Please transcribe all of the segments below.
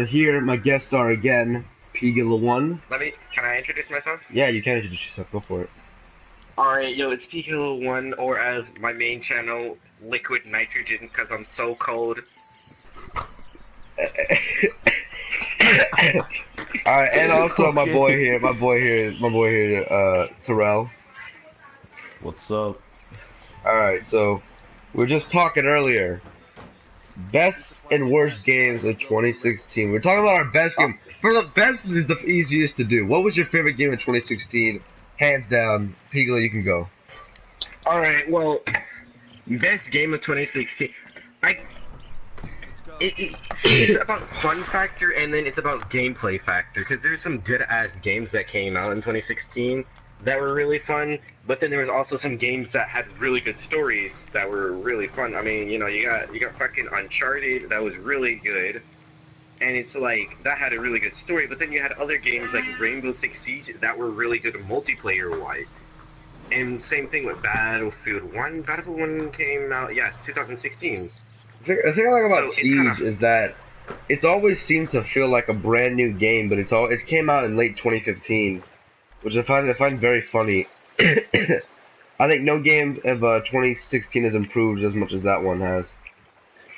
Here, my guests are again, Pigula1. Can I introduce myself? Yeah, you can introduce yourself, go for it. Alright, yo, it's Pigula1, or as my main channel, Liquid Nitrogen, because I'm so cold. Alright, and also my boy here, Terrell. What's up? Alright, so, we were just talking earlier. Best and worst games of 2016. We're talking about our best game. For the best is the easiest to do. What was your favorite game in 2016? Hands down, Pigula, you can go. Alright, well, best game of 2016. It's about fun factor and then it's about gameplay factor, because there's some good ass games that came out in 2016 that were really fun, but then there was also some games that had really good stories that were really fun. I mean, you know, you got fucking Uncharted that was really good, and it's like that had a really good story, but then you had other games like Rainbow Six Siege that were really good multiplayer wise. And same thing with Battlefield 1. Battlefield 1 came out, yes, 2016. The thing I like about So Siege is that it's always seemed to feel like a brand new game, but it came out in late 2015, which I find very funny. I think no game of 2016 has improved as much as that one has.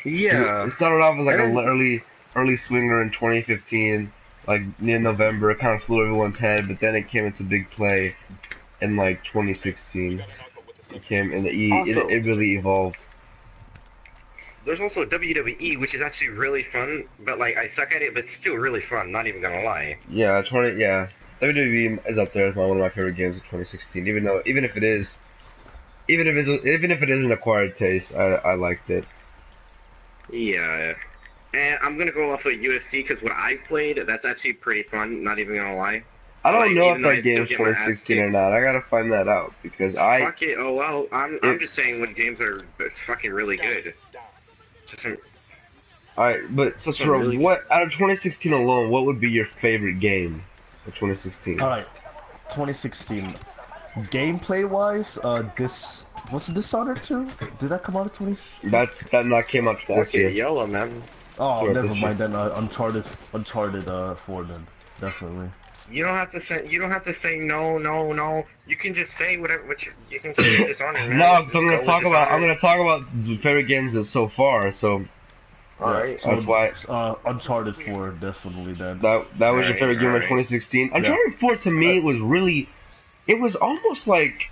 Yeah. It started off as like a early swinger in 2015, like near November. It kind of flew everyone's head, but then it came into big play in like 2016. It came in it really evolved. There's also WWE, which is actually really fun, but like I suck at it, but it's still really fun. Not even gonna lie. Yeah, WWE is up there as one of my favorite games of 2016. Even if it is an acquired taste, I liked it. Yeah, and I'm gonna go off of UFC because what I played, that's actually pretty fun. Not even gonna lie. I don't know if that game is 2016 or not. I gotta find that out because Fuck it. Oh well. I'm just saying when games are it's fucking really good. Alright, but so really what out of 2016 alone, what would be your favorite game of 2016? Alright, 2016. Gameplay wise, was Dishonored 2? Did that come out in 20? That came out this year. Yellow, man. Oh, never mind then. Uncharted 4 then, definitely. You don't have to say no. You can just say whatever. You can say Dishonored. No, because I'm gonna talk about favorite games so far. So, alright. So that's why Uncharted 4 definitely then. That was your favorite game of 2016. Uncharted 4 to me was really, it was almost like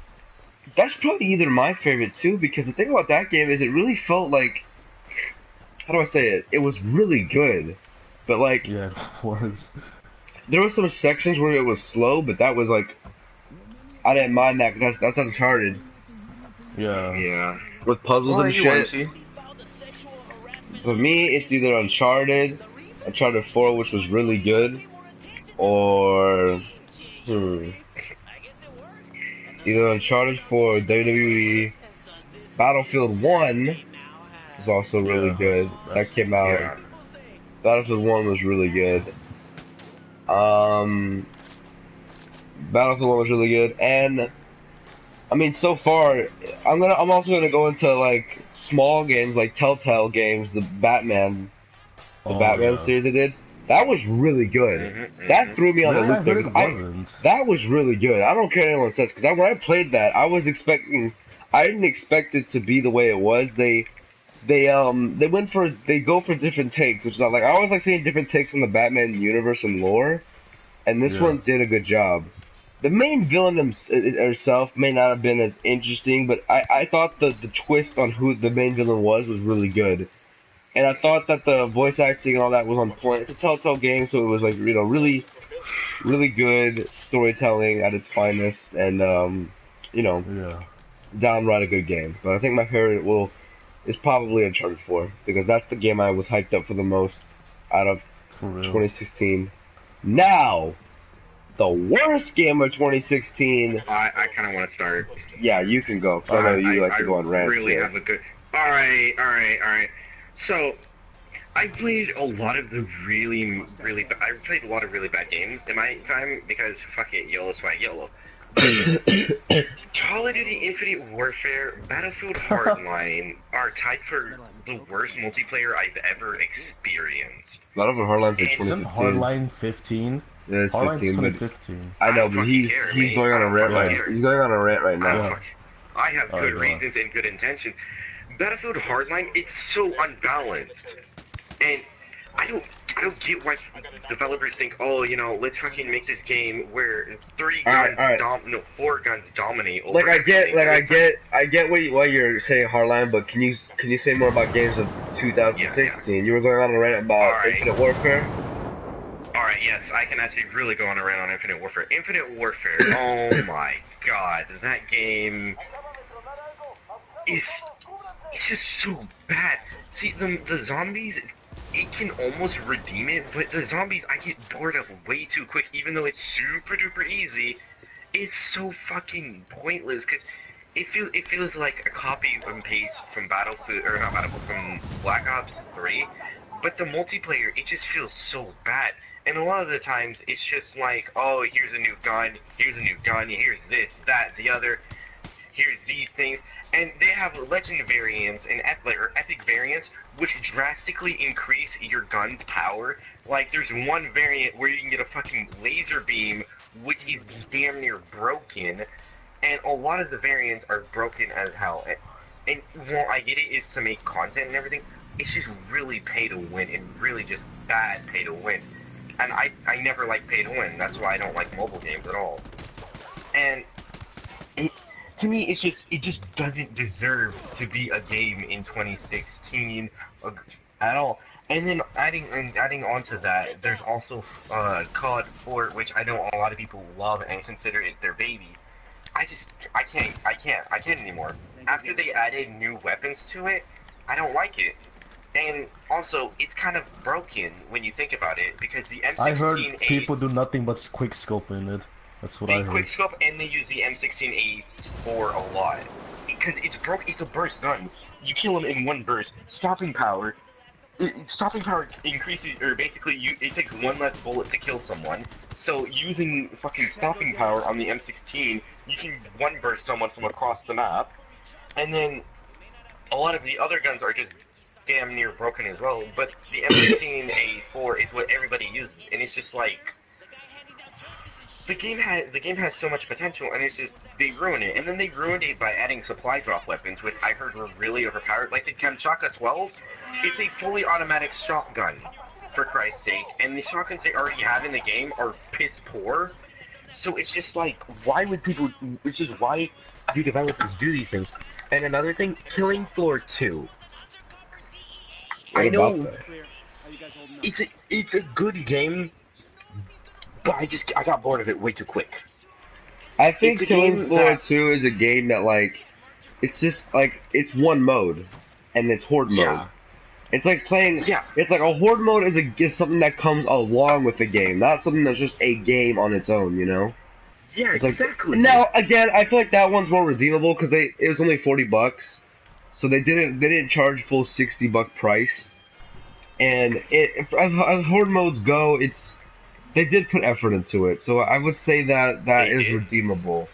that's probably either my favorite too, because the thing about that game is it really felt like, how do I say it? It was really good, but like yeah, it was. There were some sections where it was slow, but that was like, I didn't mind that because that's Uncharted. Yeah. With puzzles and shit. For me, it's either Uncharted 4, which was really good, or either Uncharted 4, WWE, Battlefield 1 is also really good. That came out. Yeah. Battlefield 1 was really good. Battlefield 1 was really good, and I mean, so far, I'm also gonna go into like small games, like Telltale games, the Batman series they did. That was really good. That threw me on the loop there. That was really good. I don't care what anyone says, because when I played that, I didn't expect it to be the way it was. They go for different takes, which is like, I always like seeing different takes on the Batman universe and lore, and this one did a good job. The main villain herself may not have been as interesting, but I thought the twist on who the main villain was really good. And I thought that the voice acting and all that was on point. It's a Telltale game, so it was like, you know, really, really good storytelling at its finest, and you know, downright a good game. But I think my favorite is probably Uncharted 4, because that's the game I was hyped up for the most out of 2016. Now, the worst game of 2016. I kind of want to start. Yeah, you can go, because I know you like to go on rants. Really have a good. All right. So, I played a lot of the really bad games in my time, because fuck it, YOLO swag YOLO. Call of Duty Infinite Warfare, Battlefield Hardline are tied for the worst multiplayer I've ever experienced. Battlefield Hardline's like Isn't 2015. Hardline 15? Yeah, it's Hardline's 15, but 2015. I know, don't but fucking he's care, he's mate. going on I a don't rant fucking right. care. He's going on a rant right I don't now. fuck. I have good God. reasons and good intentions. Battlefield Hardline, it's so unbalanced, and I don't get why developers think, oh, you know, let's fucking make this game where 4 guns dominate over Like I get, everything. I get why you're saying Hardline, but can you say more about games of 2016? Yeah. You were going on a rant about Alright. Infinite Warfare. Alright, yes, I can actually really go on a rant on Infinite Warfare. Infinite Warfare, oh my god, that game is it's just so bad. See, the zombies, it can almost redeem it, but the zombies I get bored of way too quick, even though it's super duper easy. It's so fucking pointless, because it feels like a copy and paste from Battlefield, or not Battlefield, from Black Ops 3, but the multiplayer, it just feels so bad. And a lot of the times, it's just like, oh, here's a new gun, here's this, that, the other, here's these things. And they have legend variants and epic variants, which drastically increase your gun's power. Like, there's one variant where you can get a fucking laser beam, which is damn near broken. And a lot of the variants are broken as hell. And while I get it is to make content and everything, it's just really pay to win, and really just bad pay to win. And I never like pay to win. That's why I don't like mobile games at all. And to me, it just doesn't deserve to be a game in 2016 at all. And then adding onto that, there's also COD 4, which I know a lot of people love and consider it their baby. I can't anymore. After they added new weapons to it, I don't like it. And also, it's kind of broken when you think about it, because the M16A... I heard people do nothing but quick scope in it. That's what I heard. They quickscope, and they use the M16A4 a lot. Because it's a burst gun. You kill them in one burst. Stopping power increases, or basically it takes one less bullet to kill someone. So using fucking stopping power on the M16, you can one burst someone from across the map. And then a lot of the other guns are just damn near broken as well. But the M16A4 is what everybody uses, and it's just like, the game has so much potential, and it's just, they ruin it. And then they ruined it by adding supply drop weapons, which I heard were really overpowered. Like the Kamchatka 12, it's a fully automatic shotgun, for Christ's sake. And the shotguns they already have in the game are piss poor. So it's just like, why do developers do these things? And another thing, Killing Floor 2. I know it's a good game, but I got bored of it way too quick. I think It's a Killing game Floor that- 2 is a game that, like, it's just, like, it's one mode, and it's Horde mode. Yeah. It's like playing, Yeah. it's like a Horde mode is something that comes along with the game, not something that's just a game on its own, you know? Yeah, It's like, exactly. now, again, I feel like that one's more redeemable, because it was only $40, so they didn't charge full $60 price, and as Horde modes go, they did put effort into it, so I would say that They is did. redeemable.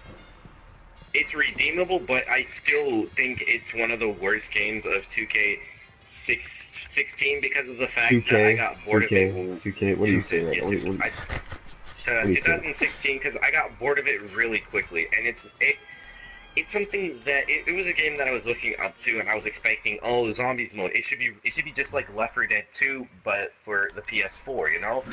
It's redeemable, but I still think it's one of the worst games of 2K16 because of the fact 2K, that I got bored 2K, of it. 2K, what do you say? What do you say? 2016, because I got bored of it really quickly, and it's something that it was a game that I was looking up to, and I was expecting, oh, zombies mode. It should be just like Left 4 Dead 2, but for the PS4, you know.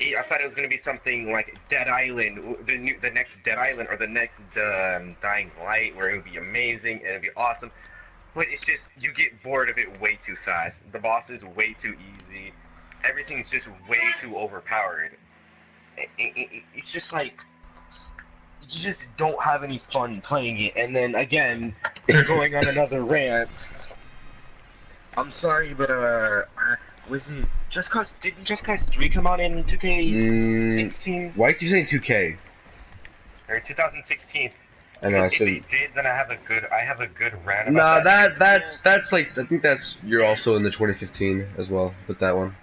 I thought it was going to be something like Dead Island, the next Dead Island, or the next Dying Light, where it would be amazing and it'd be awesome. But it's just, you get bored of it way too fast. The boss is way too easy. Everything's just way too overpowered. It's just like, you just don't have any fun playing it. And then again, going on another rant, I'm sorry, but was it didn't Just Cause 3 come out in 2K16? Why keep you saying 2K? Or 2016? I know, I If said. they did, then I have a good rant Nah, about that. that's like, I think you're also in the 2015 as well with that one.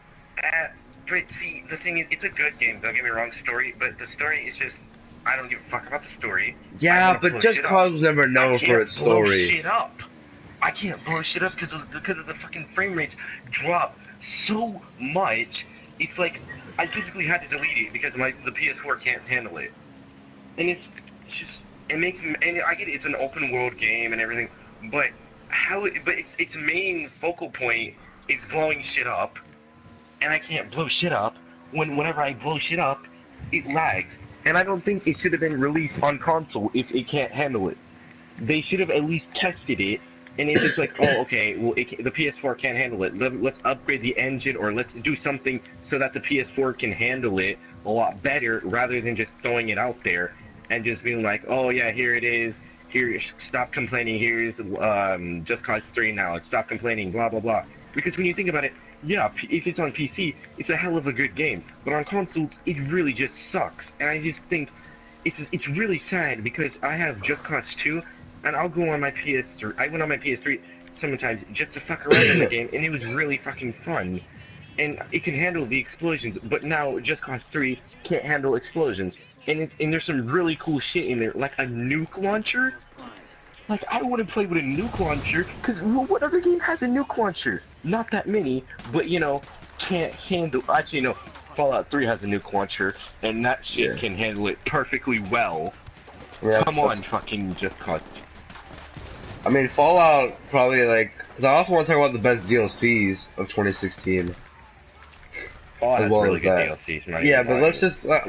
But see, the thing is, it's a good game, don't get me wrong, but the story is just, I don't give a fuck about the story. I Yeah, wanna but blow Just shit up. Cause was never known I for can't its blow story. shit up. I can't blow shit up because of the fucking frame rates drop so much. It's like I physically had to delete it because the PS4 can't handle it. And it's just it makes and I get it, it's an open world game and everything, but its main focal point is blowing shit up, and I can't blow shit up whenever I blow shit up, it lags. And I don't think it should have been released on console if it can't handle it. They should have at least tested it, and if it's like, oh, okay, well, the PS4 can't handle it, let's upgrade the engine, or let's do something so that the PS4 can handle it a lot better, rather than just throwing it out there and just being like, oh yeah, here it is, here, stop complaining, here's Just Cause 3 now, stop complaining, blah blah blah. Because when you think about it, yeah, if it's on PC, it's a hell of a good game, but on consoles, it really just sucks. And I just think it's really sad because I have Just Cause 2, and I'll go on my PS3. I went on my PS3 sometimes just to fuck around in the game, and it was really fucking fun. And it can handle the explosions, but now Just Cause 3 can't handle explosions. And there's some really cool shit in there, like a nuke launcher. Like, I want to play with a nuke launcher, because what other game has a nuke launcher? Not that many, but, you know, can't handle... Actually, no, Fallout 3 has a nuke launcher, and that shit can handle it perfectly well. Yeah, come on, fucking Just Cause. I mean, Fallout probably, like... Because I also want to talk about the best DLCs of 2016. Fallout has really good DLCs, right? Yeah, but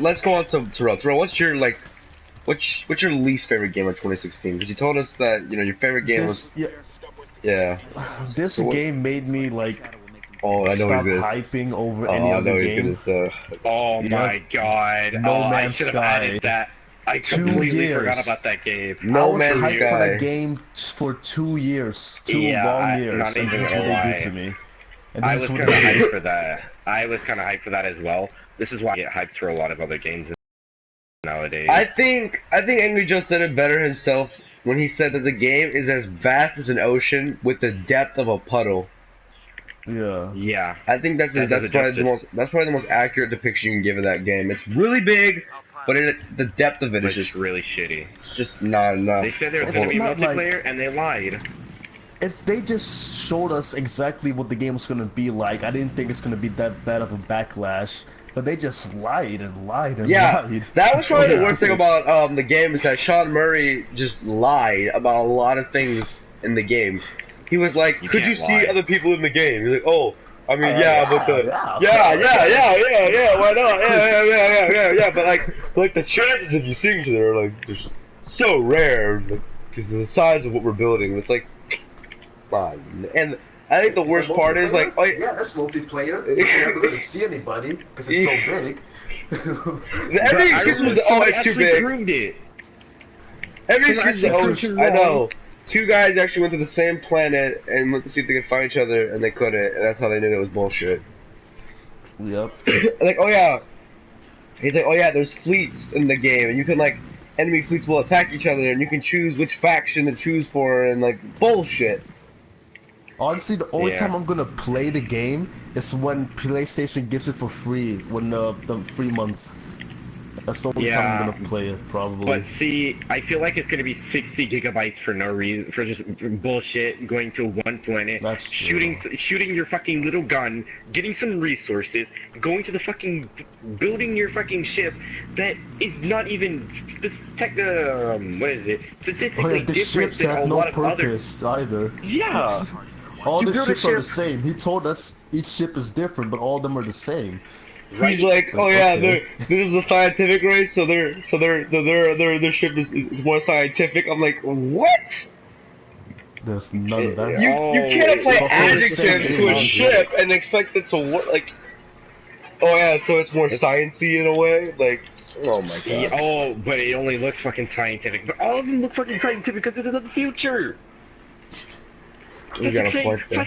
let's go on to Terrell. Terrell, what's your, like... What's your least favorite game of 2016? Because you told us that, you know, your favorite game was... Yeah. This game made me, like, stop hyping over any other game. Oh my god. No Man's I should have added that. I completely forgot about that game. I was hyped for that game for 2 years. 2 long years. Not and even this is what they did to me. And I was kind of hyped for that. I was kind of hyped for that as well. This is why I get hyped for a lot of other games nowadays. I think Angry Joe said it better himself when he said that the game is as vast as an ocean with the depth of a puddle. Yeah. Yeah. I think that's probably the most accurate depiction you can give of that game. It's really big, but it's the depth of it is just really shitty. It's just not enough. They said there was going to be multiplayer, and they lied. If they just showed us exactly what the game was going to be like, I didn't think it's going to be that bad of a backlash. But they just lied and lied and lied. That was probably the worst thing about the game is that Sean Murray just lied about a lot of things in the game. He was like, "Could you see other people in the game?" He's like, "Oh, I mean, but why not? Yeah. But like the chances of you seeing each other are like just so rare, because of the size of what we're building. It's like, fine. And I think the worst part is like, that's multiplayer. You're never gonna see anybody because it's so big. Every excuse was always too big. Every excuse was always, I know. 2 guys actually went to the same planet and went to see if they could find each other, and they couldn't, and that's how they knew it was bullshit. Yep. Like, oh yeah. He's like, oh yeah, there's fleets in the game, and you can, like, enemy fleets will attack each other, and you can choose which faction to choose for, and, like, bullshit. Honestly, the only time I'm gonna play the game is when PlayStation gives it for free, when the free month. That's the only time I'm gonna play it, probably. But see, I feel like it's gonna be 60 gigabytes for no reason, for just bullshit, going to one planet, shooting your fucking little gun, getting some resources, going to the fucking, building your fucking ship that is not even, what is it, statistically the different ships than have a no lot of purpose either. Yeah. All the ships are the same. He told us each ship is different, but all of them are the same. He's like, oh yeah, this is a scientific race, so their ship is more scientific. I'm like, what? There's none of that. You can't apply adjectives to a ship and expect it to work. Like, oh yeah, so it's more sciencey in a way. Like, oh my god. Yeah, oh, but it only looks fucking scientific. But all of them look fucking scientific because it's in the future. You got a point there.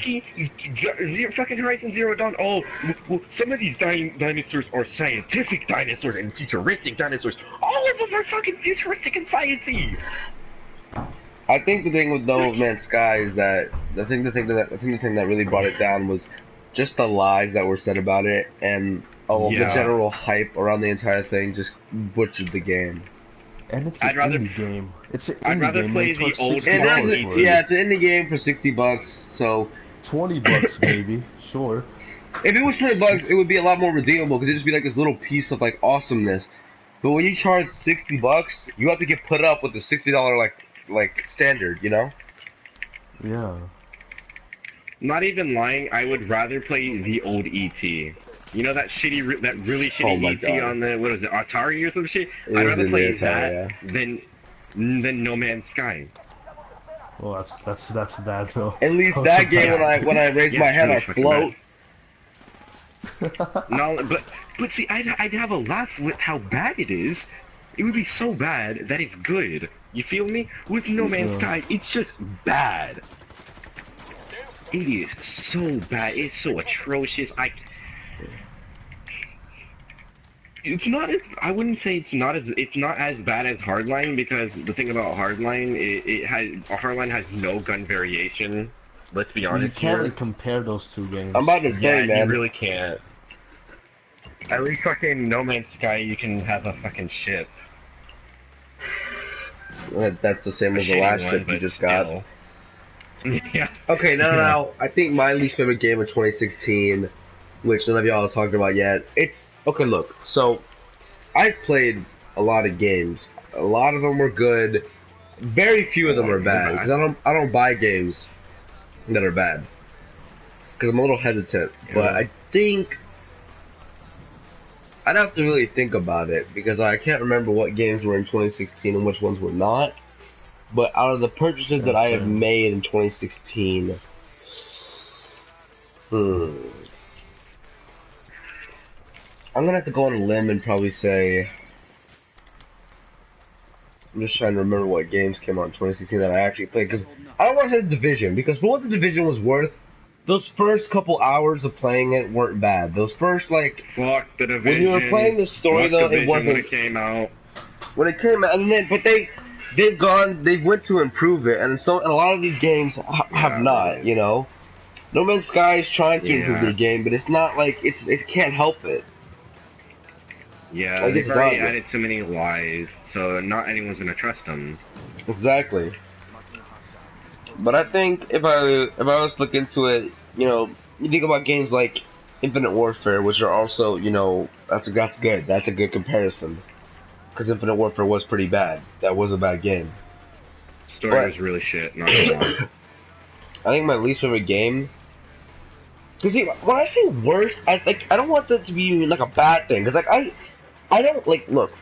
Fucking Horizon Zero Dawn. Oh, well, some of these dinosaurs are scientific dinosaurs and futuristic dinosaurs. All of them are fucking futuristic and sciencey. I think the thing with No Man's Sky is that the thing that really brought it down was just the lies that were said about it, and the general hype around the entire thing just butchered the game. And it's an indie game. It's an indie I'd rather game. play They the charge old $60 for it. Yeah, it's an indie game for $60, so... $20 maybe, sure. If it was $20, it would be a lot more redeemable, because it'd just be like this little piece of, like, awesomeness. But when you charge $60, you have to get put up with the $60, like standard, you know? Yeah. Not even lying, I would rather play the old ET. You know that really shitty ET God. on the, what is it, Atari or some shit? It I'd was rather in play the that Atari, than No Man's Sky. Well, that's bad though. At least that game, when I raise my head, I really float. No, but see, I'd have a laugh with how bad it is. It would be so bad that it's good. You feel me? With No Man's Sky, it's just bad. It is so bad. It's so atrocious. I wouldn't say it's not as bad as Hardline, because the thing about Hardline, Hardline has no gun variation. Let's be honest. You can't really compare those two games. I'm about to say, man. You really can't. At least fucking No Man's Sky, you can have a fucking ship. That's the same as the last ship you just got. Yeah. Okay, now, I think my least favorite game of 2016, which none of y'all have talked about yet, okay, look, so, I played a lot of games. A lot of them were good. Very few of them are bad, because I don't buy games that are bad. Because I'm a little hesitant, but I think I'd have to really think about it, because I can't remember what games were in 2016 and which ones were not. But out of the purchases that I have made in 2016, I'm gonna have to go on a limb and probably say, I'm just trying to remember what games came out in 2016 that I actually played, because I don't want to say The Division, because for what The Division was worth, those first couple hours of playing it weren't bad. Those first, like, fuck The Division. When you were playing the story, though, it wasn't. When it came out. When it came out, and then, but they've went to improve it, and a lot of these games have not, you know? No Man's Sky is trying to improve their game, but it's not like, it can't help it. Yeah, like they've already added too many lies, so not anyone's gonna trust them. Exactly. But I think if I was to look into it, you know, you think about games like Infinite Warfare, which are also, you know, that's good. That's a good comparison. Because Infinite Warfare was pretty bad. That was a bad game. Story was really shit, not gonna lie. I think my least favorite game. Because when I say worst, I don't want that to be like a bad thing. Because I don't look.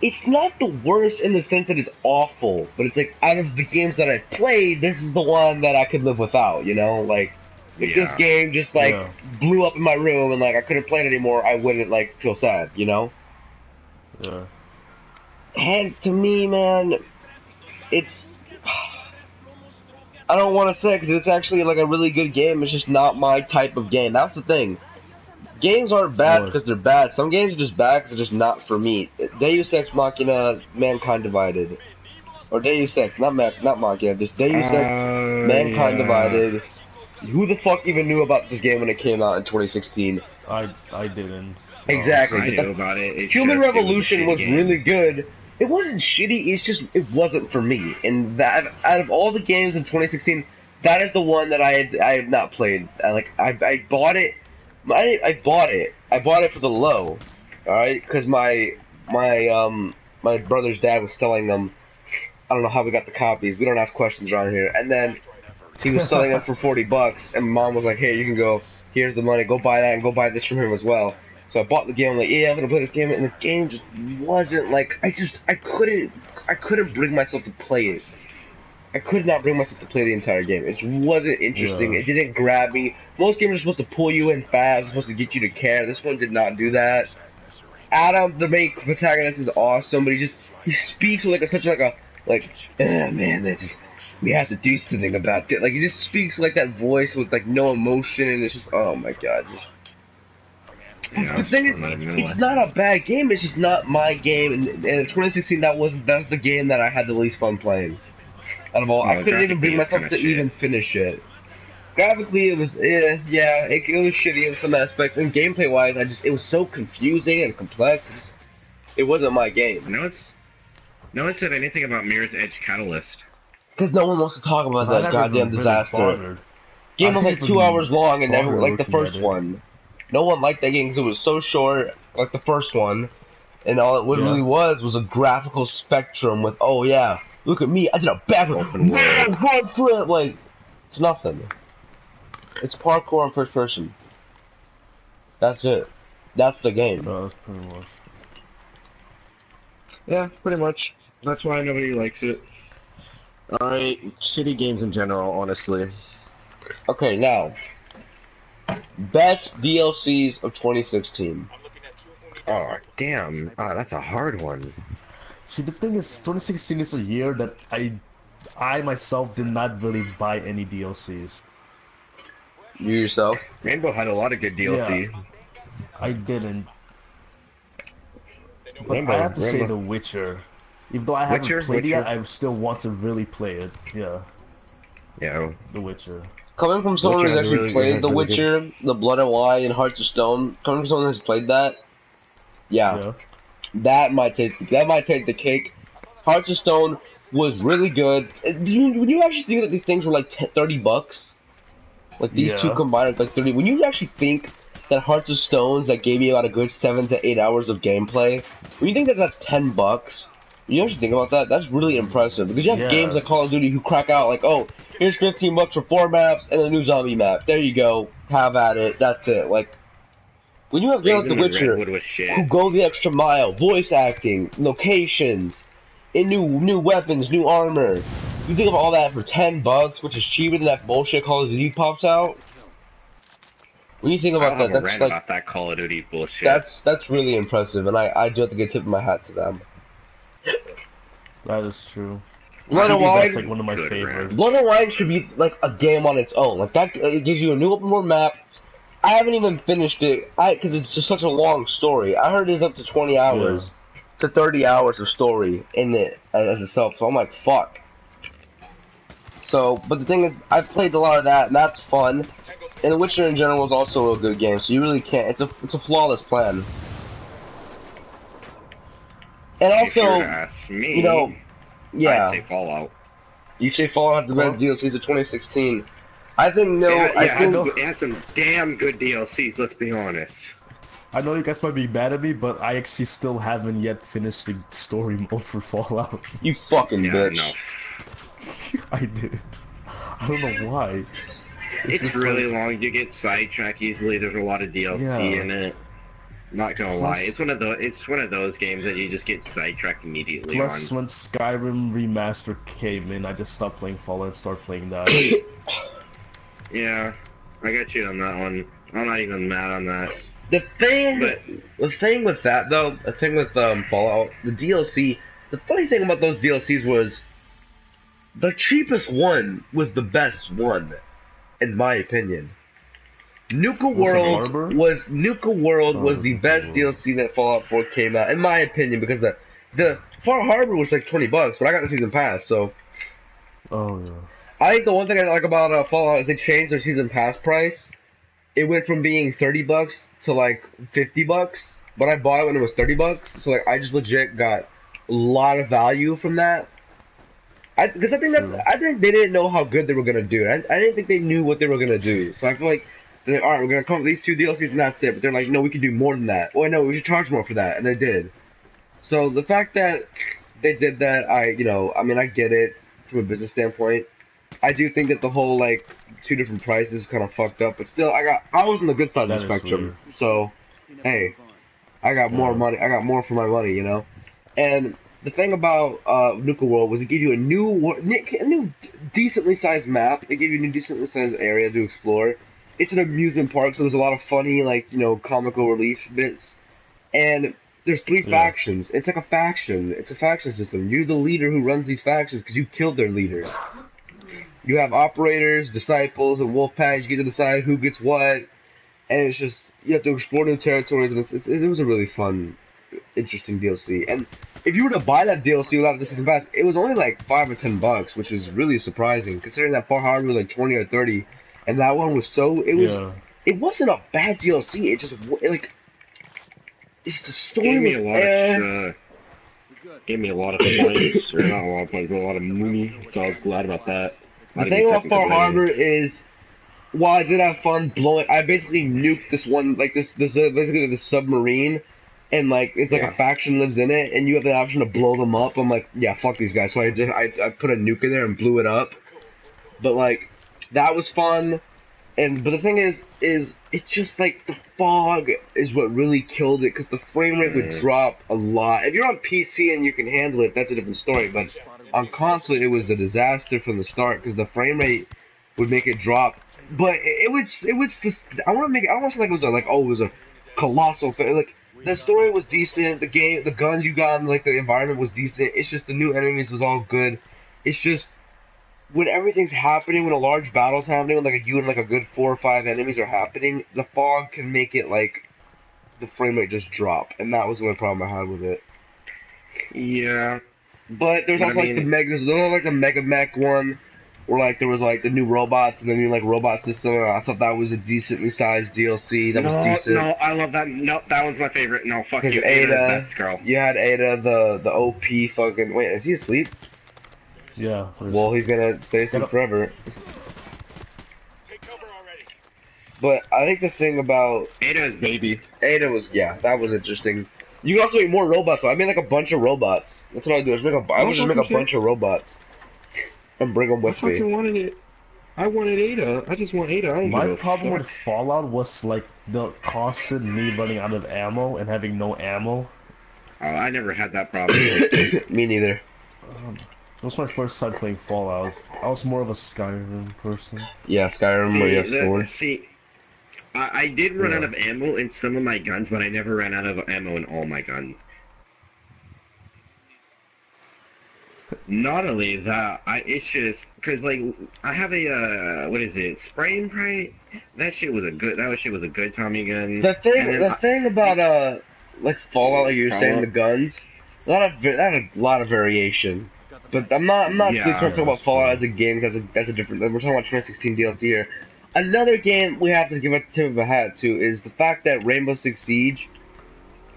It's not the worst in the sense that it's awful, but it's like out of the games that I played, this is the one that I could live without. You know, like if this game just blew up in my room and like I couldn't play it anymore, I wouldn't like feel sad. You know. Yeah. And to me, man, it's. I don't want to say it because it's actually like a really good game. It's just not my type of game. That's the thing. Games aren't bad because they're bad. Some games are just bad because they're just not for me. Deus Ex Machina, Mankind Divided, or Deus Ex, not Machina, just Deus Ex, Mankind Divided. Who the fuck even knew about this game when it came out in 2016? I didn't. Exactly. I knew about it. Human Revolution was really good. It wasn't shitty. It's just it wasn't for me. And that out of all the games in 2016, that is the one that I have not played. I bought it. I bought it. I bought it for the low. All right, because my brother's dad was selling them. I don't know how we got the copies. We don't ask questions around here. And then he was selling them for $40, and Mom was like, "Hey, you can go. Here's the money. Go buy that and go buy this from him as well." So I bought the game. I'm like, "Yeah, I'm gonna play this game," and the game just wasn't like. I couldn't bring myself to play it. I could not bring myself to play the entire game. It just wasn't interesting. Yeah. It didn't grab me. Most games are supposed to pull you in fast, supposed to get you to care. This one did not do that. Adam, the main protagonist, is awesome, but he speaks with man, we have to do something about it. Like he just speaks like that voice with like no emotion, and it's just oh my god. The thing is, it's not a bad game. It's just not my game. And in 2016, that's the game that I had the least fun playing. Out of all, I couldn't even bring myself to even finish it. Graphically, it was, it was shitty in some aspects, and gameplay-wise, it was so confusing and complex. It wasn't my game. No one said anything about Mirror's Edge Catalyst. Because no one wants to talk about I that never goddamn even disaster. really bothered. Game was like 2 hours long and never like the looking at first it. one. No one liked that game because it was so short, like the first one. And all it really was a graphical spectrum with, oh yeah, look at me, I did a backflip, front flip, like, it's nothing. It's parkour in first person. That's it. That's the game. That's pretty much. Yeah, pretty much. That's why nobody likes it. Alright, shitty games in general, honestly. Okay, now, best DLCs of 2016. Oh, damn. That's a hard one. See, the thing is, 2016 is a year that I myself did not really buy any DLCs. You yourself? Rainbow had a lot of good DLC. Yeah, I didn't. But I have to say The Witcher. Even though I haven't played it yet, I still want to really play it. Yeah. Yeah. The Witcher. Coming from someone who's actually played The Witcher, The Blood and Wine, and Hearts of Stone, coming from someone who's played that, yeah. That might take the cake. Hearts of Stone was really good. Would you actually think that these things were like $30? Like these two combined, like 30. When you actually think that Hearts of Stones that gave me about a good 7 to 8 hours of gameplay, when you think that that's $10, when you actually think about that, that's really impressive. Because you have games like Call of Duty who crack out like, oh, here's $15 for 4 maps and a new zombie map. There you go, have at it. That's it. Like. When you have games like The Witcher, who go the extra mile, voice acting, locations, and new weapons, new armor, you think of all that for $10, which is cheaper than that bullshit Call of Duty pops out. When you think about that, that's like about that Call of Duty bullshit. That's really impressive, and I do have to give tip of my hat to them. That is true. Blood and Wine, that's like one of my favorites. Blood and Wine should be like a game on its own. Like that, it gives you a new open world map. I haven't even finished it, because it's just such a long story. I heard it's up to 20 hours to 30 hours of story in it as itself, so I'm like, fuck. So, but the thing is, I've played a lot of that, and that's fun. And The Witcher in general is also a good game, so you really can't, it's a flawless plan. And also, you know, I'd say Fallout. You say Fallout has the best DLCs of 2016. I think it had some damn good DLCs, let's be honest. I know you guys might be mad at me, but I actually still haven't yet finished the story mode for Fallout. You fucking bitch. No. I did. I don't know why. It's really long, you get sidetracked easily, there's a lot of DLC in it. Not gonna lie, it's one of those games that you just get sidetracked immediately on. Plus, when Skyrim Remaster came in, I just stopped playing Fallout and started playing that. Yeah, I got you on that one. I'm not even mad on that. The thing with that though, the thing with Fallout, the DLC, the funny thing about those DLCs was the cheapest one was the best one, in my opinion. Nuka World was the best DLC that Fallout 4 came out, in my opinion, because the Far Harbor was like $20, but I got the season pass, so. Oh yeah. I think the one thing I like about Fallout is they changed their season pass price. It went from being $30 to like $50, but I bought it when it was $30, so like I just legit got a lot of value from that. Because I think they didn't know how good they were gonna do. I didn't think they knew what they were gonna do. So I feel like they're like, all right, we're gonna come with these 2 DLCs and that's it. But they're like, no, we can do more than that. Oh no, we should charge more for that, and they did. So the fact that they did that, I get it from a business standpoint. I do think that the whole like 2 different prices kind of fucked up, but still, I was on the good side of the spectrum. So, hey, I got more money. I got more for my money, you know. And the thing about Nuka World was it gave you a new decently sized map. It gave you a new decently sized area to explore. It's an amusement park, so there's a lot of funny, like, comical relief bits. And there's 3 factions. It's like a faction. It's a faction system. You're the leader who runs these factions because you killed their leader. You have operators, disciples, and wolf pack. You get to decide who gets what, and it's just you have to explore new territories. And it was a really fun, interesting DLC. And if you were to buy that DLC without the season pass, it was only like $5 or $10, which is really surprising considering that Far Harbor was like 20 or 30, and that one was it wasn't a bad DLC. It just the story was Gave me a lot of points, or not a lot of points, but a lot of money, so I was glad about that. The Not even thing about technical Far money. Harbor is, while I did have fun blowing, I basically nuked this one, like this basically this submarine, and like it's like a Yeah. faction lives in it, and you have the option to blow them up. I'm like, yeah, fuck these guys. So I put a nuke in there and blew it up. But like, that was fun. But the thing is it's just like the fog is what really killed it because the frame rate would drop a lot. If you're on PC and you can handle it, that's a different story. But on console, it was a disaster from the start because the frame rate would make it drop. But it was just I want to make it, I don't want to say like it was it was a colossal like the story was decent, the guns you got, and like the environment was decent. It's just the new enemies was all good. It's just when everything's happening, when a large battle's happening, when like you and like a good 4 or 5 enemies are happening, the fog can make it like the frame rate just drop, and that was the only problem I had with it. Yeah. But there's also like the Mega Mech one, where like there was like the new robots and the new like robot system. And I thought that was a decently sized DLC. That was decent. No, I love that. No, that one's my favorite. No, fuck you, Ada, best girl. you had Ada, the OP fucking. Wait, is he asleep? Yeah. Well, he's gonna stay asleep forever. But I think the thing about Ada's baby. Ada was, yeah, that was interesting. You can also make more robots. So I made like a bunch of robots. That's what I do. I would just make a bunch of robots and bring them with me. wanted it. I wanted Ada. I just want Ada. I don't My problem with Fallout was like the constant me running out of ammo and having no ammo. Oh, I never had that problem. Me neither. It was my first time playing Fallout. I was more of a Skyrim person. Yeah, Skyrim where you have swords. See, I did run out of ammo in some of my guns, but I never ran out of ammo in all my guns. Not only that, it's just because like I have a what is it? Spray and pray. That shit was a good Tommy gun. The thing about like Fallout, like you were saying, the guns, that had a lot of variation. But I'm not really trying to talk about Fallout as a game. That's a different. We're talking about 2016 DLC here. Another game we have to give a tip of a hat to is the fact that Rainbow Six Siege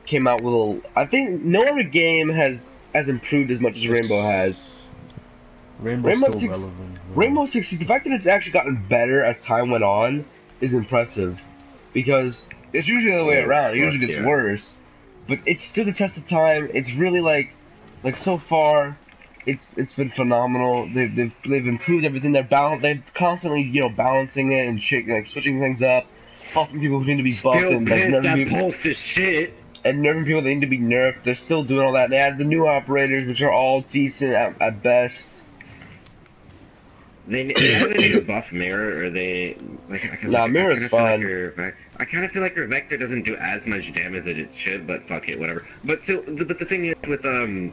came out with I think no other game has improved as much as Rainbow has. Rainbow Six, relevant. Rainbow Six Siege, the fact that it's actually gotten better as time went on is impressive. Because it's usually the other way around. It usually gets worse. But it's stood the test of time. It's really like so far, it's been phenomenal. They've improved everything. They're constantly balancing it and switching things up, buffing people who need to be buffed and nerfing pulse is shit. And nerfing people that need to be nerfed. They're still doing all that. They added the new operators, which are all decent at best. They either need to buff Mirror, or they Mirror's fine. I kind of feel like her Vector doesn't do as much damage as it should, but fuck it, whatever. But the thing is with going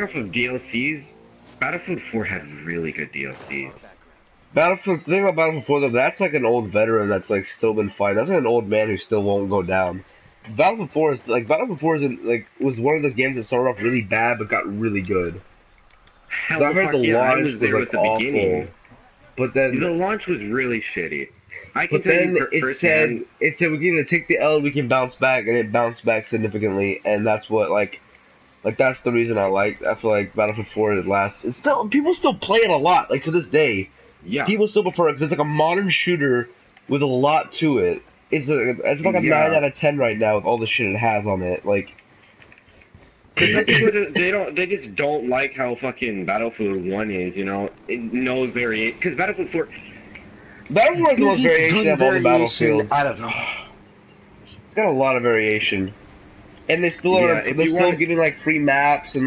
off of DLCs, Battlefield 4 had really good DLCs. The thing about Battlefield 4 though, that's like an old veteran that's like still been fighting. That's like an old man who still won't go down. Battlefield 4 was one of those games that started off really bad but got really good. Hell, I heard the launch was like at the awful, beginning. But then the launch was really shitty. It said we can either take the L, we can bounce back, and it bounced back significantly, and that's what that's the reason I feel like Battlefield 4 lasts. It's still people still play it a lot, like to this day. Yeah. People still prefer it because it's like a modern shooter with a lot to it. It's like a 9 out of 10 right now with all the shit it has on it. Like. They just don't like how fucking Battlefield 1 is, no variation. Because Battlefield 4 has the most variation of all the Battlefields. I don't know. It's got a lot of variation, and they still still giving like free maps and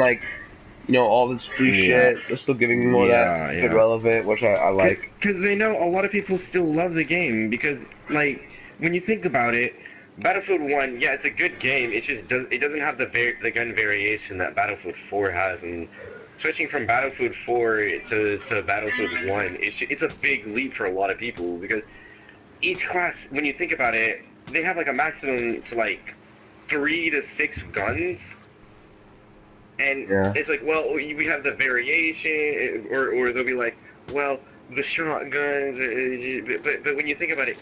all this free shit. They're still giving more of that good relevant, which I like. Because they know a lot of people still love the game because when you think about it. Battlefield 1, yeah, it's a good game. It just doesn't have the gun variation that Battlefield 4 has, and switching from Battlefield 4 to Battlefield 1, it's a big leap for a lot of people because each class, when you think about it, they have like a maximum to 3 to 6 guns, and it's like, well, we have the variation, or they'll be like, well, the shotguns, but when you think about it.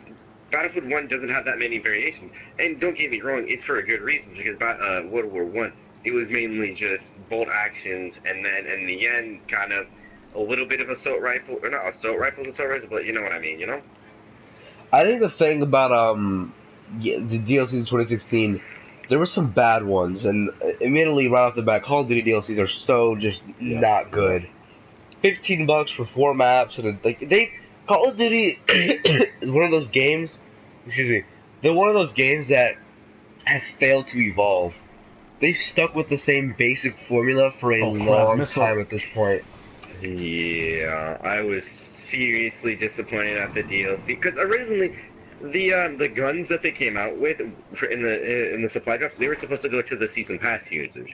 Battlefield 1 doesn't have that many variations, and don't get me wrong, it's for a good reason because World War 1 it was mainly just bolt actions, and then in the end, kind of a little bit of assault rifle, or not assault rifles, but you know what I mean, you know? I think the thing about the DLCs in 2016, there were some bad ones, and immediately right off the bat, Call of Duty DLCs are so just Yeah. not good. $15 for 4 maps, and Call of Duty is one of those games. Excuse me, they're one of those games that has failed to evolve. They've stuck with the same basic formula for a long time at this point. Yeah, I was seriously disappointed at the DLC because originally the guns that they came out with in the supply drops, they were supposed to go to the season pass users,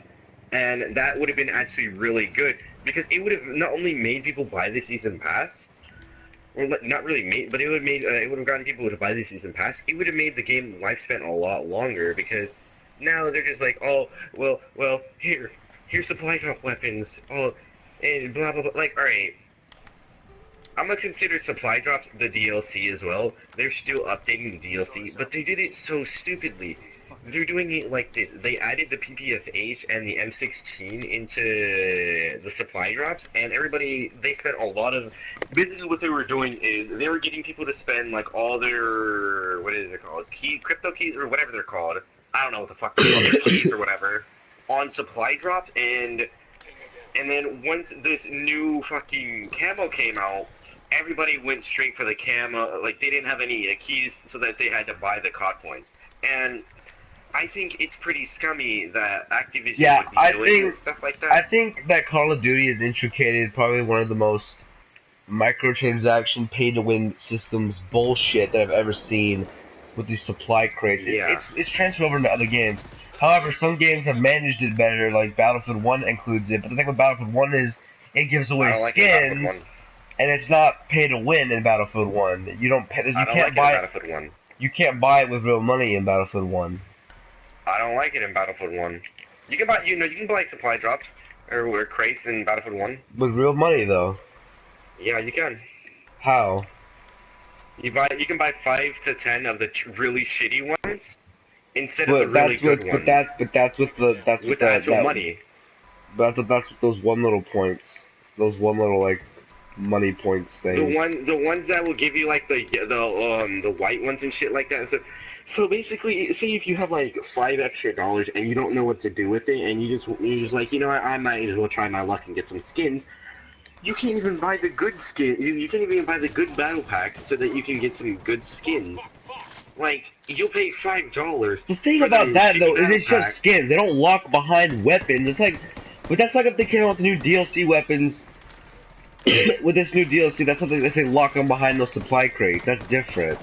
and that would have been actually really good because it would have not only made people buy the season pass, or not really made, but it would have made it would have gotten people to buy the season pass. It would have made the game lifespan a lot longer because now they're just like, oh well, here's supply drop weapons, oh, and blah blah blah. Like, all right. I'm gonna consider supply drops the DLC as well. They're still updating the DLC, but they did it so stupidly. They're doing it like this. They added the PPSH and the M16 into the supply drops, and they spent a lot of... Basically what they were doing is, they were getting people to spend like all their, what is it called? Crypto keys, or whatever they're called. I don't know what the fuck they're called, their keys or whatever, on supply drops, and then once this new fucking camo came out, everybody went straight for the camo. Like, they didn't have any keys, so that they had to buy the COD points. And I think it's pretty scummy that Activision would be doing stuff like that. I think that Call of Duty is intricated, probably one of the most microtransaction, pay-to-win systems bullshit that I've ever seen with these supply crates. It's transferred over into other games. However, some games have managed it better, like Battlefield 1 includes it. But the thing with Battlefield 1 is it gives away skins, and it's not pay to win in Battlefield 1. You don't pay. Battlefield 1. You can't buy it with real money in Battlefield 1. I don't like it in Battlefield 1. You can buy, you can buy supply drops or crates in Battlefield 1 with real money, though. Yeah, you can. How? You can buy 5 to 10 of the really shitty ones. Instead of the really good ones. But that's with the actual money. But that's with those one little points. Those one little like money points things. The ones that will give you like the white ones and shit like that. So basically, say if you have like $5 extra and you don't know what to do with it, and you're just like, you know what, I might as well try my luck and get some skins. You can't even buy the good skin. You can't even buy the good battle pack so that you can get some good skins. Like, you'll pay $5. The thing about that, though, is it's just skins. They don't lock behind weapons. It's like, but that's like if they came out with new DLC weapons. With this new DLC, that's something that they lock them behind those supply crates. That's different.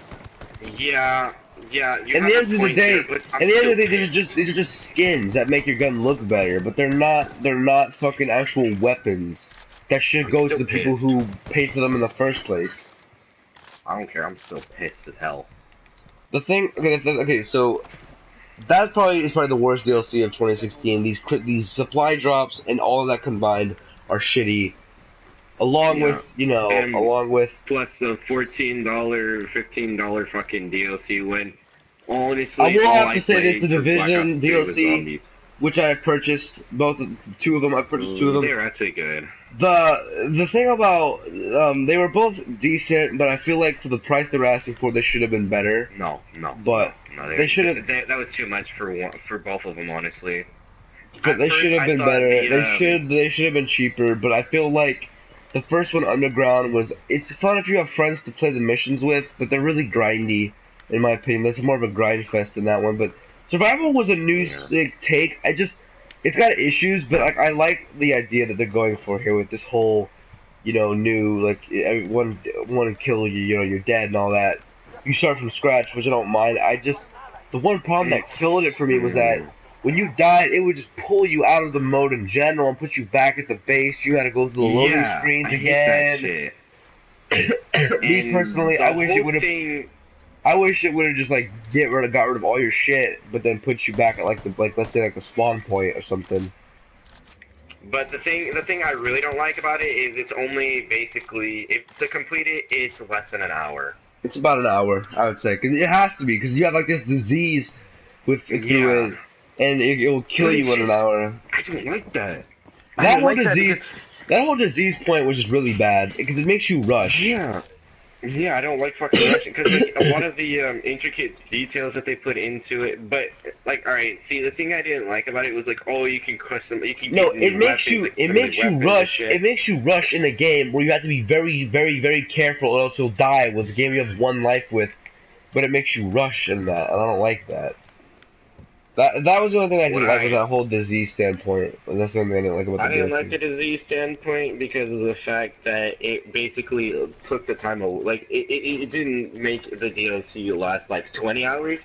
Yeah. At the end of the day, these are just skins that make your gun look better, but they're not fucking actual weapons. That shit goes to the people who paid for them in the first place. I don't care. I'm still pissed as hell. The thing, okay, so that is probably the worst DLC of 2016. These supply drops and all of that combined are shitty. Along with plus the $14, $15 fucking DLC. When honestly, I will have to say this: the Division DLC, which I purchased, two of them. I purchased two of them. They're actually good. The thing about they were both decent, but I feel like for the price they were asking for, they should have been better. No, they should have. That was too much for both of them, honestly. But they should have been better. They should have been cheaper. But I feel like the first one, Underground, it's fun if you have friends to play the missions with, but they're really grindy, in my opinion. There's more of a grind fest in that one. But Survival was a new take. It's got issues, but I like the idea that they're going for here with this whole, new, like, one kill you, you're dead and all that. You start from scratch, which I don't mind. The one problem that killed it for me was that when you died, it would just pull you out of the mode in general and put you back at the base. You had to go through the loading screens again. Me personally, I wish it would have just like got rid of all your shit, but then put you back at let's say a spawn point or something. But the thing I really don't like about it is it's only basically, to complete it, it's less than an hour. It's about an hour, I would say, because it has to be, because you have like this disease through it. and it will kill But you it's in an just, hour. I don't like that. I That don't whole like that disease, because that whole disease point was just really bad because it makes you rush. yeah. Yeah, I don't like fucking Russian because like a lot of the intricate details that they put into it. But like, all right, see, the thing I didn't like about it was like, oh, you can you can No, get new weapons, like it some of the makes you weapons and rush. shit. It makes you rush in a game where you have to be very, very, very careful, or else you'll die with a game you have one life with. But it makes you rush in that, and I don't like that. That was the only thing I What didn't like was that whole disease standpoint. That's the only thing I didn't like about I the didn't like DLC. the disease standpoint because of the fact that it basically took the time of like it didn't make the DLC last like 20 hours.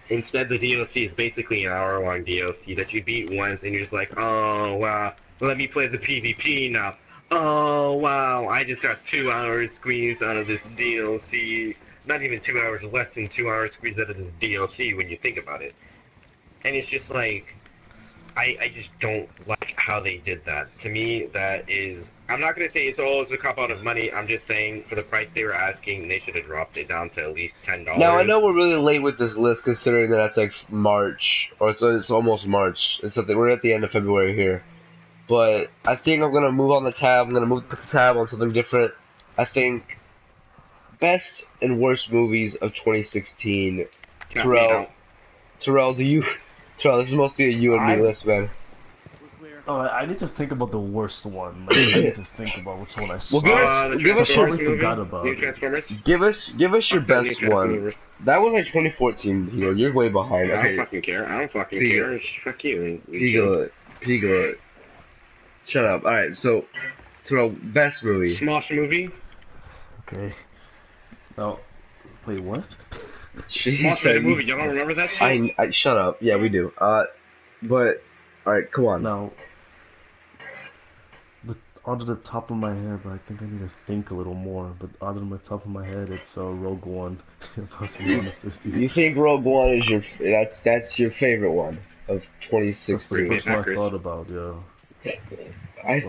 Instead, the DLC is basically an hour-long DLC that you beat once, and you're just like, oh wow, let me play the PvP now. Oh wow, I just got 2 hours squeezed out of this DLC. Not even 2 hours, less than 2 hours squeezed out of this DLC when you think about it. And it's just like, I just don't like how they did that. To me, that is, I'm not going to say it's a cop out of money. I'm just saying for the price they were asking, they should have dropped it down to at least $10. Now I know we're really late with this list, considering that it's like March, or it's almost March. It's something we're at the end of February here. But I think I'm gonna move on the tab. I'm gonna move the tab on something different. I think best and worst movies of 2016. Count me Terrell, out. Terrell, Terrell, this is mostly a you and me list, man. I need to think about the worst one. Like, I need to think about which one I saw. Well, The give us I your, probably Transformers forgot movie? about New it. Transformers? give us your Fuck that new best one. Transformers. That was like 2014. You're way behind. I don't Okay, fucking care. I don't fucking Piglet. care. Fuck you. You Piglet. Shut up. All right, so Terrell, best movie. Smosh movie? Okay. Now, wait, what? Smosh made a movie. Y'all don't remember that shit? I shut up. Yeah, we do. But all right, come on. Now, out of the top of my head, I think I need to think a little more. But out of the top of my head, it's Rogue One. If I was to be honest with you. You think Rogue One is that's your favorite one of That's the 2016? first one I thought about, yeah. I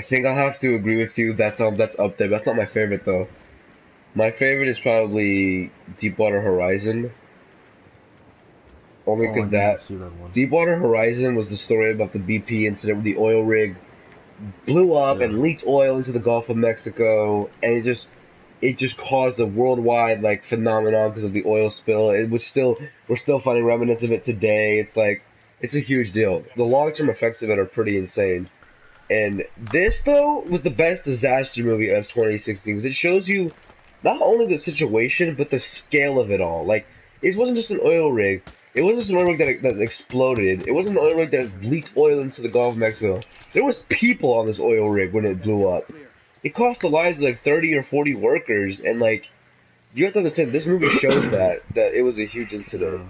think I'll have to agree with you. That's up there. That's not my favorite though. My favorite is probably Deepwater Horizon. Only because Deepwater Horizon was the story about the BP incident with the oil rig blew up and leaked oil into the Gulf of Mexico, and it just caused a worldwide like phenomenon because of the oil spill. We're still finding remnants of it today. It's a huge deal. The long-term effects of it are pretty insane. And this though was the best disaster movie of 2016 because it shows you not only the situation but the scale of it all. Like it wasn't just an oil rig. It wasn't just an oil rig that exploded. It wasn't an oil rig that leaked oil into the Gulf of Mexico. There was people on this oil rig when it blew up. It cost the lives of like 30 or 40 workers, and like you have to understand this movie shows that it was a huge incident.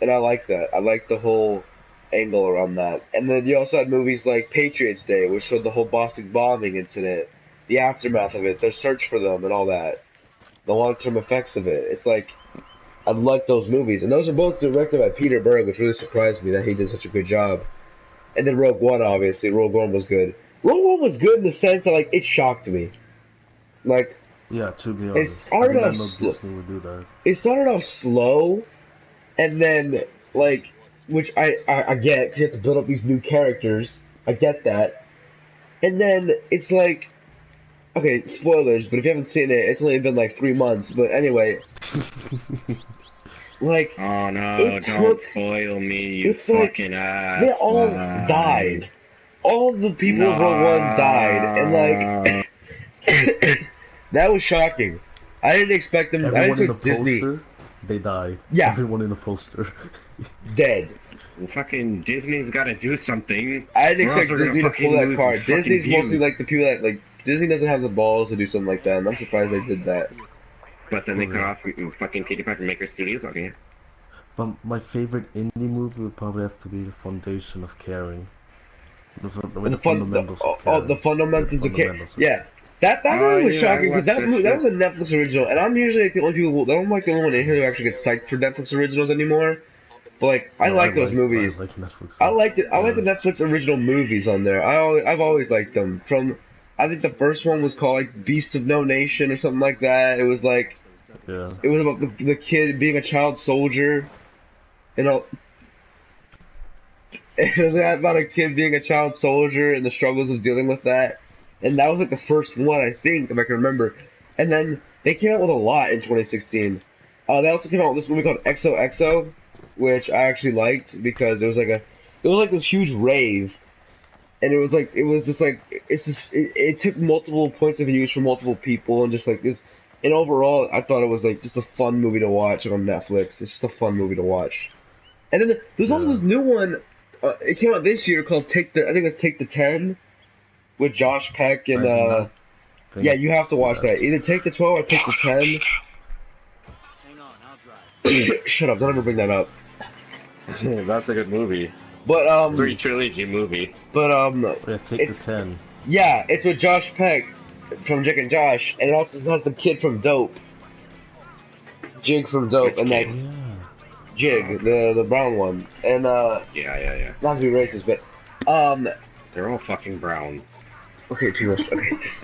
And I like that. I like the whole angle around that. And then you also had movies like Patriots Day, which showed the whole Boston bombing incident, the aftermath of it, their search for them and all that. The long-term effects of it. It's like I like those movies, and those are both directed by Peter Berg, which really surprised me that he did such a good job. And then Rogue One, obviously, Rogue One was good. Rogue One was good in the sense that like it shocked me. Like yeah, to be honest, it started off slow, and then like which I get because you have to build up these new characters. I get that, and then it's like. Okay, spoilers, but if you haven't seen it, it's only been like 3 months. But anyway, like, oh no, don't spoil me, you fucking ass. They all died. All the people of Rogue One died, and like, that was shocking. I didn't expect them. Everyone in the Disney. poster, they died. Yeah, everyone in the poster, dead. Well, fucking Disney's got to do something. I didn't expect Disney to pull that card. Disney's mostly like the people that like. Disney doesn't have the balls to do something like that, and I'm surprised they did that. But then they cut off fucking Katy Perry Maker Studios, okay? But my favorite indie movie would probably have to be The Foundation of Caring. The Fundamentals of Caring. Oh, The Fundamentals of Caring. Yeah. That movie was shocking, because that was a Netflix original, and I'm usually like the only people, I'm like the only one in here who actually gets psyched for Netflix originals anymore. But like, I like those movies. I like the Netflix original movies on there. I've always liked them. I think the first one was called like Beasts of No Nation or something like that. It was like Yeah. It was about the kid being a child soldier, you know. It was about a kid being a child soldier and the struggles of dealing with that. And that was like the first one, I think, if I can remember. And then they came out with a lot in 2016. They also came out with this movie called XOXO, which I actually liked because it was like this huge rave, and it was just like it took multiple points of views from multiple people and just like this. And overall, I thought it was like just a fun movie to watch on Netflix. It's just a fun movie to watch. And then there's also this new one. It came out this year called I think it's Take the 10 with Josh Peck and yeah, you have to watch that. Either Take the 12 or Take the 10. Hang on, I'll drive. Shut up! Don't ever bring that up. That's a good movie. But Three trilogy movie. But Yeah, Take the 10. Yeah, it's with Josh Peck from Jake and Josh, and it also has the kid from Dope, Jig from Dope, and that Jig, the brown one, and Yeah. not to be racist, but They're all fucking brown. okay, too much.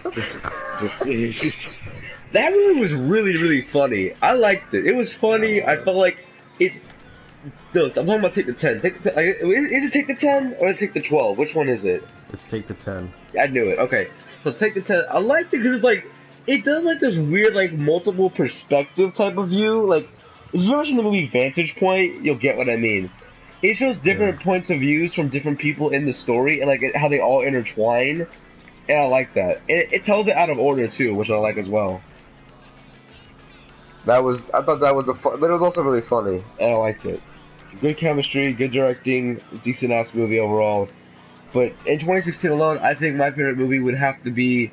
Okay, just that movie was really, really funny. I liked it. It was funny. I felt like it. No, I'm talking about Take the 10. Take the 10. Is it Take the 10 or is it Take the 12? Which one is it? It's Take the 10. I knew it. Okay, so Take the 10. I liked it because it's like it does like this weird like multiple perspective type of view. Like if you've ever seen the movie Vantage Point, you'll get what I mean. It shows different points of views from different people in the story and like how they all intertwine. And I like that. It tells it out of order too, which I like as well. I thought that was but it was also really funny, and I liked it. Good chemistry, good directing, decent ass movie overall. But in 2016 alone, I think my favorite movie would have to be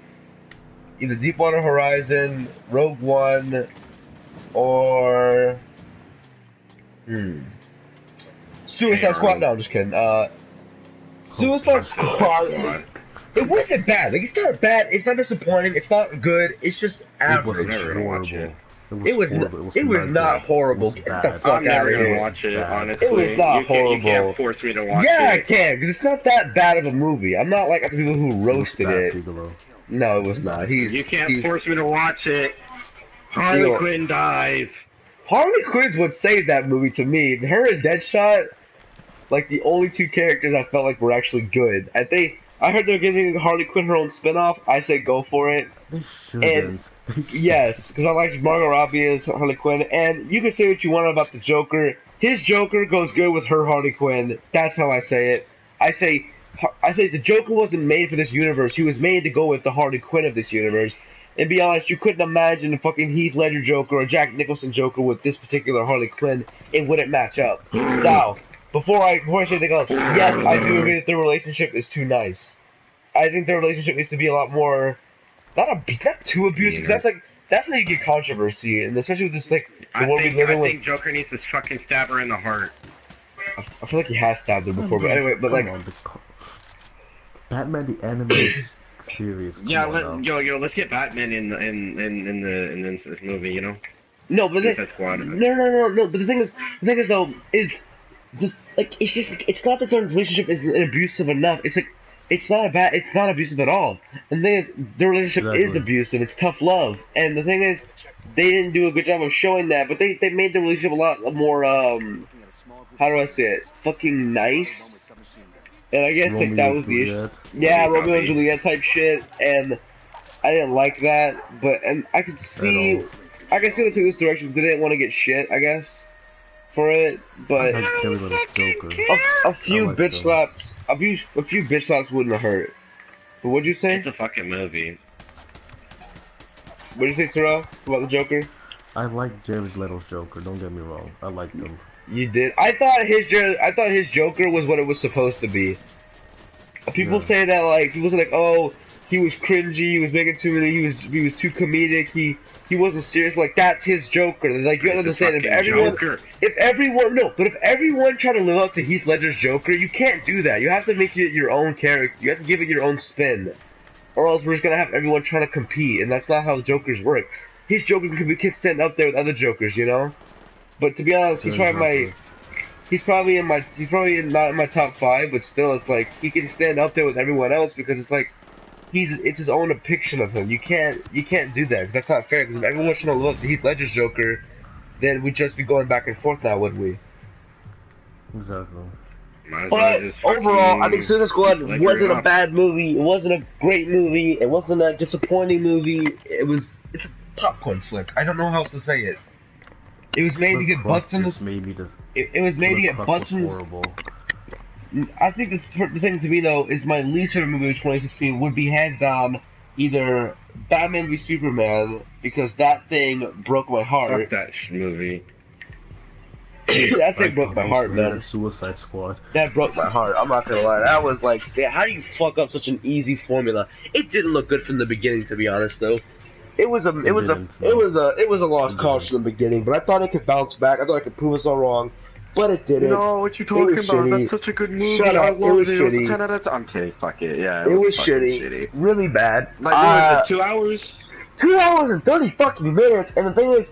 either Deepwater Horizon, Rogue One, or Suicide Squad. No, I'm just kidding. Suicide Squad. It wasn't bad. Like, it's not bad. It's not disappointing. It's not good. It's just average. It was Never gonna watch it. It was not horrible. Get the fuck I'm never out of gonna here. watch it, honestly. It was not horrible. You can't force me to watch it. Yeah, I can, because it's not that bad of a movie. I'm not like the people who roasted it. No, it was not. You can't force me to watch it. Harley Quinn dies. Harley Quinn's what saved that movie to me. Her and Deadshot, like the only two characters I felt like were actually good. I heard they're giving Harley Quinn her own spinoff. I say go for it. They shouldn't. Yes, because I like Margot Robbie as Harley Quinn, and you can say what you want about the Joker. His Joker goes good with her Harley Quinn. That's how I say it. I say the Joker wasn't made for this universe. He was made to go with the Harley Quinn of this universe. And be honest, you couldn't imagine a fucking Heath Ledger Joker or Jack Nicholson Joker with this particular Harley Quinn. It wouldn't match up. Now, before I say anything else, yes, I do agree that their relationship is too nice. I think their relationship needs to be a lot more, not too abusive. That's how you get controversy, and especially with this I think Joker needs to fucking stab her in the heart. I feel like he has stabbed her before, but anyway, Batman the animated series. Let's get Batman in this movie, you know. No, but no. But the thing is though, it's not that their relationship is abusive enough. It's like it's not abusive at all. And the thing is, their relationship is abusive. It's tough love. And the thing is, they didn't do a good job of showing that. But they made the relationship a lot more how do I say it? Fucking nice. And I guess like that was the issue. Yeah, Romeo and Juliet type shit. And I didn't like that. But I could see they took this direction because they didn't want to get shit, I guess, for it. But a few bitch slaps wouldn't have hurt. But what'd you say? It's a fucking movie. What'd you say, Terrell, about the Joker? I like Jared Leto's Joker. Don't get me wrong. I liked him. You did. I thought his Joker was what it was supposed to be. People say that people say like, oh, he was cringy, he was making too many, he was too comedic, he wasn't serious. Like that's his Joker. Like you understand if everyone tried to live up to Heath Ledger's Joker, you can't do that. You have to make it your own character. You have to give it your own spin, or else we're just gonna have everyone trying to compete, and that's not how Jokers work. His Joker can stand up there with other Jokers, you know. But to be honest, he's probably not in my top 5, but still, it's like he can stand up there with everyone else because it's like it's his own depiction of him. You can't do that because that's not fair. Because if everyone's trying to live up to Heath Ledger's Joker, then we'd just be going back and forth now, would we? Exactly. But overall, I think Suicide Squad wasn't a bad movie. It wasn't a great movie. It wasn't a disappointing movie. It's a popcorn flick. I don't know how else to say it. It was made to get butts in the. It was made to get butts in. I think the thing to me though is my least favorite movie of 2016 would be hands down either Batman v Superman because that thing broke my heart. Fuck that movie. That thing broke my heart, man. Suicide Squad. That broke my heart. I'm not gonna lie. That was like, yeah, how do you fuck up such an easy formula? It didn't look good from the beginning, to be honest, though. It was a lost cause from the beginning, but I thought it could bounce back. I thought it could prove us all wrong, but it didn't. No, what you talking about? Shitty. That's such a good movie. Shut up. It was shitty. It was a 10 out of 10. I'm kidding. Fuck it. Yeah, it was shitty. Really bad. Like, what was it, 2 hours? 2 hours and 30 fucking minutes. And the thing is,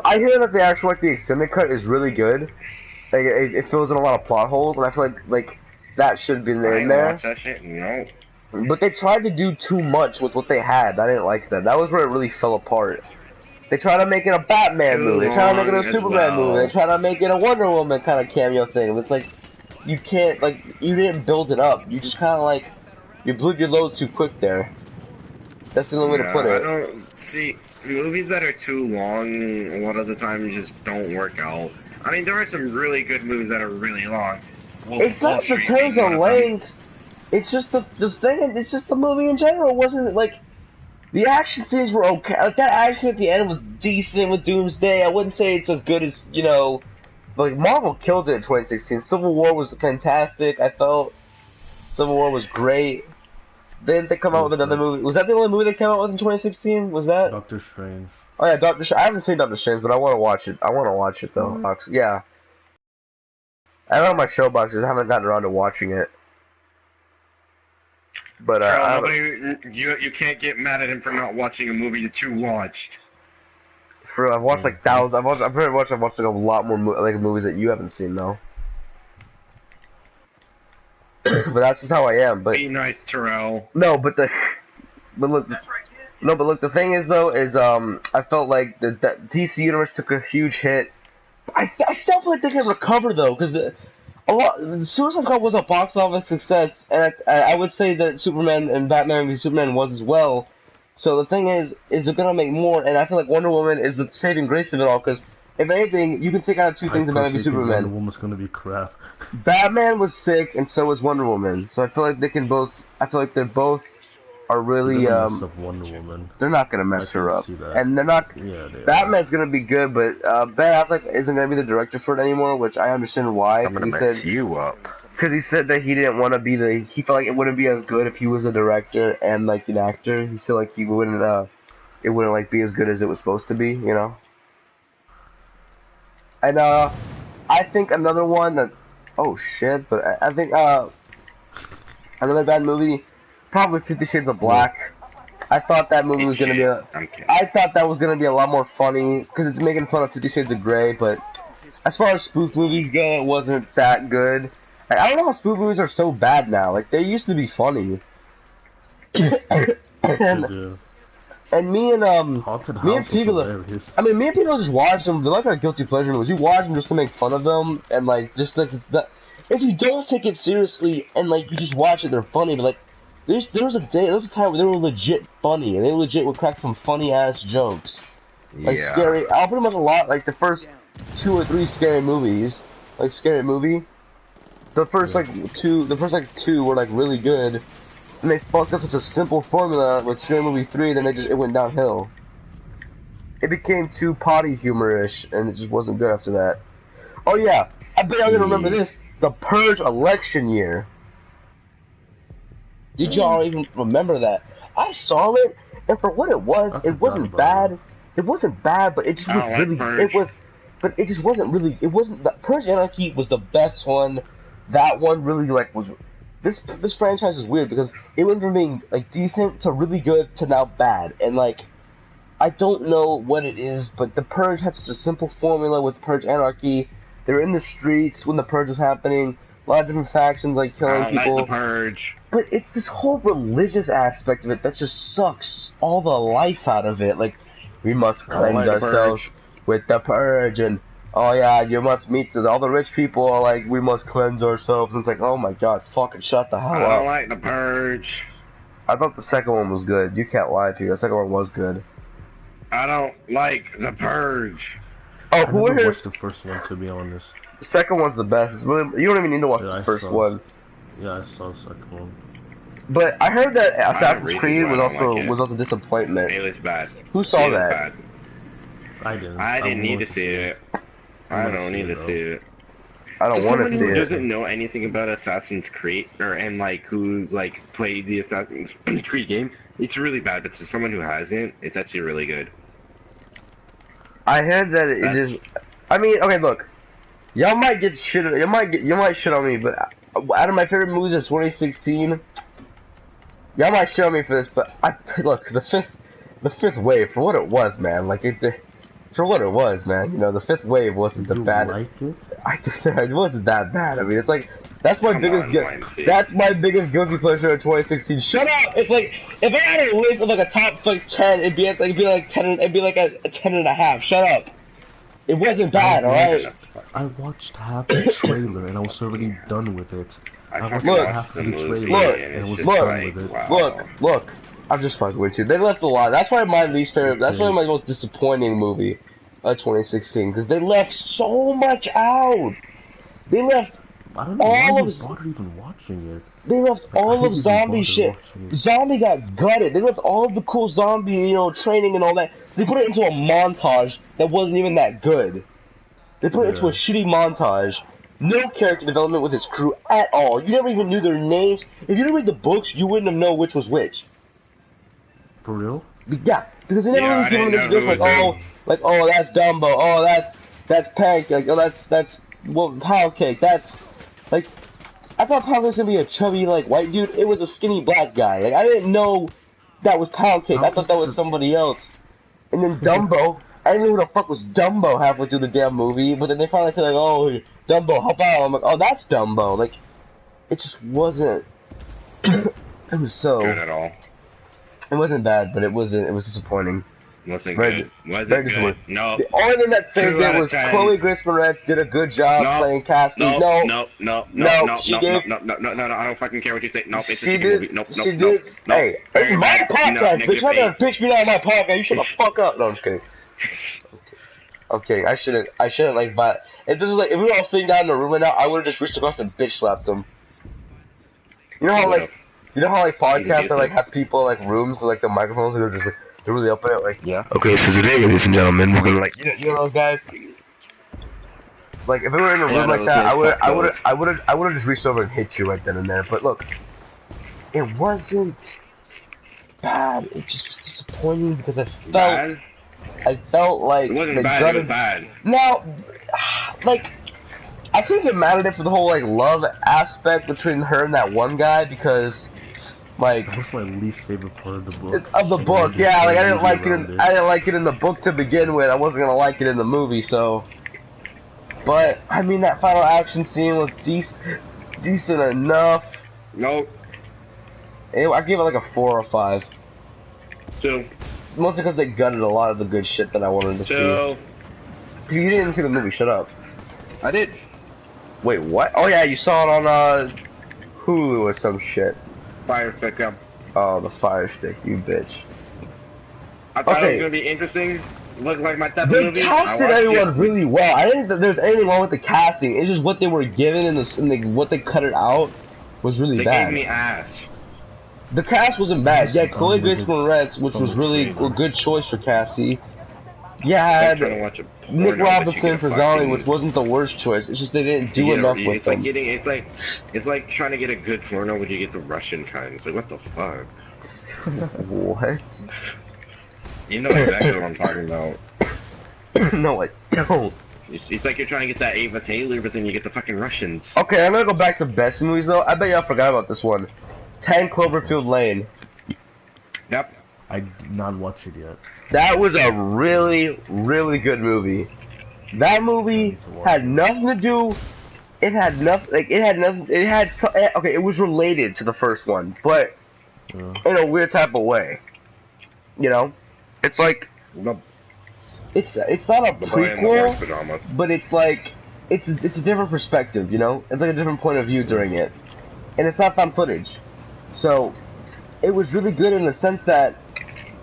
I hear that the actual the extended cut is really good. Like, it fills in a lot of plot holes, and I feel like that should be in there. Watch that shit. No. But they tried to do too much with what they had. I didn't like that. That was where it really fell apart. They tried to make it a Batman movie. They tried to make it a Superman movie. They tried to make it a Wonder Woman kind of cameo thing. It's like, you can't, like, you didn't build it up. You just kind of, like, you blew your load too quick there. That's the only way to put it. I don't see movies that are too long. A lot of the time, just don't work out. I mean, there are some really good movies that are really long. It's not the terms of length. It's just the thing. It's just the movie in general wasn't like the action scenes were okay. Like that action at the end was decent with Doomsday. I wouldn't say it's as good as like Marvel killed it in 2016. Civil War was fantastic. I felt Civil War was great. Then they come out with another movie. Was that the only movie they came out with in 2016? Was that Doctor Strange? Oh yeah, Doctor Strange. I haven't seen Doctor Strange, but I want to watch it. I want to watch it though. Yeah. I have it on my show boxes. I haven't gotten around to watching it. But you can't get mad at him for not watching a movie that you watched. For real, I've watched like thousands. I've watched like a lot more movies that you haven't seen though. But that's just how I am. But be nice, Terrell. No, but look. No, but look. The thing is though, I felt like the DC universe took a huge hit. I still feel like they can recover though, because Suicide Squad was a box office success, and I would say that Superman and Batman v Superman was as well. So the thing is they're gonna make more, and I feel like Wonder Woman is the saving grace of it all. Because if anything, you can take out two things about Batman v Superman. Wonder Woman's gonna be crap. Batman was sick, and so was Wonder Woman. So I feel like they can both. I feel like they both are really mess up Wonder Woman. They're not gonna mess her up, and they're not. Yeah, Batman's gonna be good, but Ben Affleck isn't gonna be the director for it anymore, which I understand why. I'm gonna mess you up. Because he said that he didn't want to be he felt like it wouldn't be as good if he was a director and like an actor. He said like he wouldn't it wouldn't like be as good as it was supposed to be, you know. And I think another one that but I think another bad movie. Probably 50 Shades of Black. I thought that movie was gonna be I thought that was gonna be a lot more funny because it's making fun of 50 Shades of Grey. But as far as spoof movies go, it wasn't that good. I don't know how spoof movies are so bad now. Like they used to be funny. And me and people, me and people just watch them. They're like our guilty pleasure movies. You watch them just to make fun of them, and like just like if you don't take it seriously and like you just watch it, they're funny. But like. There was a time where they were legit funny, and they legit would crack some funny ass jokes, like scary. I'll pretty much a lot like the first 2 or 3 scary movies, like Scary Movie. The first two were like really good, and they fucked up such a simple formula with Scary Movie 3. Then it went downhill. It became too potty humorish, and it just wasn't good after that. Oh yeah, I bet y'all gonna remember this: the Purge election year. Did y'all even remember that? I saw it, and for what it was, it wasn't bad. It wasn't bad, but it just was really. It was, but it just wasn't really. It wasn't. The Purge Anarchy was the best one. That one really like was. This franchise is weird because it went from being like decent to really good to now bad, and like I don't know what it is, but the Purge had such a simple formula with Purge Anarchy. They were in the streets when the Purge was happening. A lot of different factions like killing people. Like the Purge. But it's this whole religious aspect of it that just sucks all the life out of it. Like, we must cleanse ourselves with the purge, and oh yeah, you must meet all the rich people. Are like, we must cleanse ourselves. And it's like, oh my god, fucking shut the hell up. I don't like the Purge. I thought the second one was good. You can't lie to you. The second one was good. I don't like the Purge. Oh, I never watched the first one, to be honest. The second one's the best. It's really, you don't even need to watch the first one. Yeah, I saw the second one. But I heard that Assassin's Creed was also a disappointment. It was bad. Who saw that? Bad. I didn't. I didn't need to see it. I don't need to see it. I don't want to see it. Someone who doesn't know anything about Assassin's Creed, and like who's like played the Assassin's Creed game, it's really bad. But to someone who hasn't, it's actually really good. I heard that it just. I mean, okay, look. Y'all might get shit. You might shit on me, but out of my favorite movies of 2016, y'all might shit on me for this, but look, the fifth wave, for what it was, man. Like for what it was, man. You know, the fifth wave wasn't the bad. You like it? It wasn't that bad. I mean, it's like that's my biggest guilty pleasure of 2016. Shut up! It's like if I had a list of like a top like 10, it'd be like 10. It'd be like a 10.5. Shut up! It wasn't bad, alright? I watched half the trailer and I was already done with it. I watched half the trailer and I was done with it. Look. I'm just fucking with you. They left a lot. That's why my least favorite. That's probably my most disappointing movie of 2016 because they left so much out. They left I don't know why you bother even watching it. They left all of zombie shit. Zombie got gutted. They left all of the cool zombie, training and all that. They put it into a montage that wasn't even that good. They put it into a shitty montage. No character development with his crew at all. You never even knew their names. If you didn't read the books, you wouldn't have known which was which. For real? Yeah, because they never really give them this like, oh, that's Dumbo. Oh, that's Pancake. Oh, that's Pound Cake. That's like. I thought Pound Cake was gonna be a chubby, like, white dude. It was a skinny black guy. Like, I didn't know that was Pound Cake. I thought that was somebody else. And then Dumbo, I didn't know who the fuck was Dumbo halfway through the damn movie. But then they finally said, like, oh, Dumbo, help out. I'm like, oh, that's Dumbo. Like, it just wasn't. It was so good at all. It wasn't bad, but it wasn't. It was disappointing. Wasn't good. Wasn't good. No. The only thing that saved it was Chloe Grace Moretz did a good job playing Cassie. No. I don't fucking care what you say. No, it's a movie. Nope. Hey, it's my podcast, bitch. You're gonna pitch me out of my podcast. You shut the fuck up. No, I'm just kidding. Okay, I shouldn't like, but if this was like, if we were all sitting down in the room right now, I would have just reached across and bitch slapped them. You know how like podcasts are like have people like rooms with like the microphones and they're just like they're really up in it, like, yeah. Okay, so today, ladies and gentlemen, we're gonna like you know those guys. Like if we were in a room like that, I would have just reached over and hit you right then and there. But look, it wasn't bad. It just was disappointing because I felt like it wasn't bad. It was bad. Now, like. I think it mattered it for the whole like love aspect between her and that one guy because, like, that was my least favorite part of the book. Yeah, like I didn't like it in the book to begin with. I wasn't gonna like it in the movie, so. But I mean, that final action scene was decent enough. Nope. I gave it like a 4 or 5. 2. Mostly because they gutted a lot of the good shit that I wanted to 2. see. You didn't see the movie. Shut up. I did. Wait, what? Oh yeah, you saw it on Hulu or some shit. Fire Stick, yeah. Oh, the Fire Stick, you bitch. I thought it was gonna be interesting. Looked like my type of movie. They casted everyone really well. I didn't think there's anything wrong with the casting. It's just what they were given and what they cut it out was really bad. They gave me ass. The cast wasn't bad. Yeah, Chloe Grace Moretz, which was really a good choice for Cassie. Yeah, I had Nick Robinson for Zombie, which wasn't the worst choice. It's just they didn't do enough with them. It's like trying to get a good porno when you get the Russian kind. It's like, what the fuck? What? You know exactly what I'm talking about. No, I don't. It's like you're trying to get that Ava Taylor, but then you get the fucking Russians. Okay, I'm gonna go back to best movies though. I bet y'all forgot about this one. 10 Cloverfield Lane. Yep. I did not watch it yet. That was a really, really good movie. That movie had nothing to do it had nothing. Like it had nothing. It had okay. It was related to the first one, but in a weird type of way. You know, it's like it's not a prequel, but it's like it's a different perspective. You know, it's like a different point of view during it, and it's not found footage. So it was really good in the sense that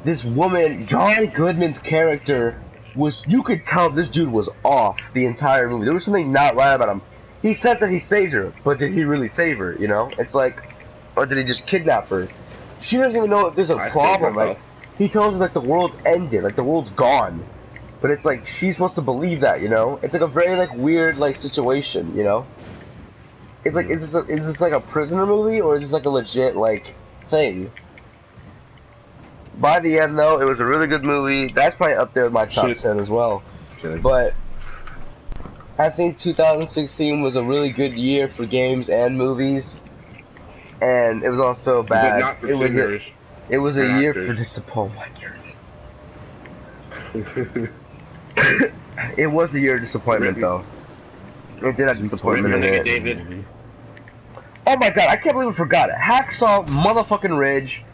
this woman, John Goodman's character, you could tell this dude was off the entire movie. There was something not right about him. He said that he saved her, but did he really save her, you know? It's like, or did he just kidnap her? She doesn't even know if there's a problem. Like, he tells her, like, the world's ended, like, the world's gone. But it's like, she's supposed to believe that, you know? It's like a very, like, weird, like, situation, you know? It's like, is this like a prisoner movie, or is this like a legit, like, thing? By the end, though, it was a really good movie. That's probably up there with my top 10 as well. But I think 2016 was a really good year for games and movies. And it was also bad. But not for it was a year for disappointment. It was a year of disappointment, though. It did have disappointment in it. David. Oh my god, I can't believe I forgot it. Hacksaw motherfucking Ridge.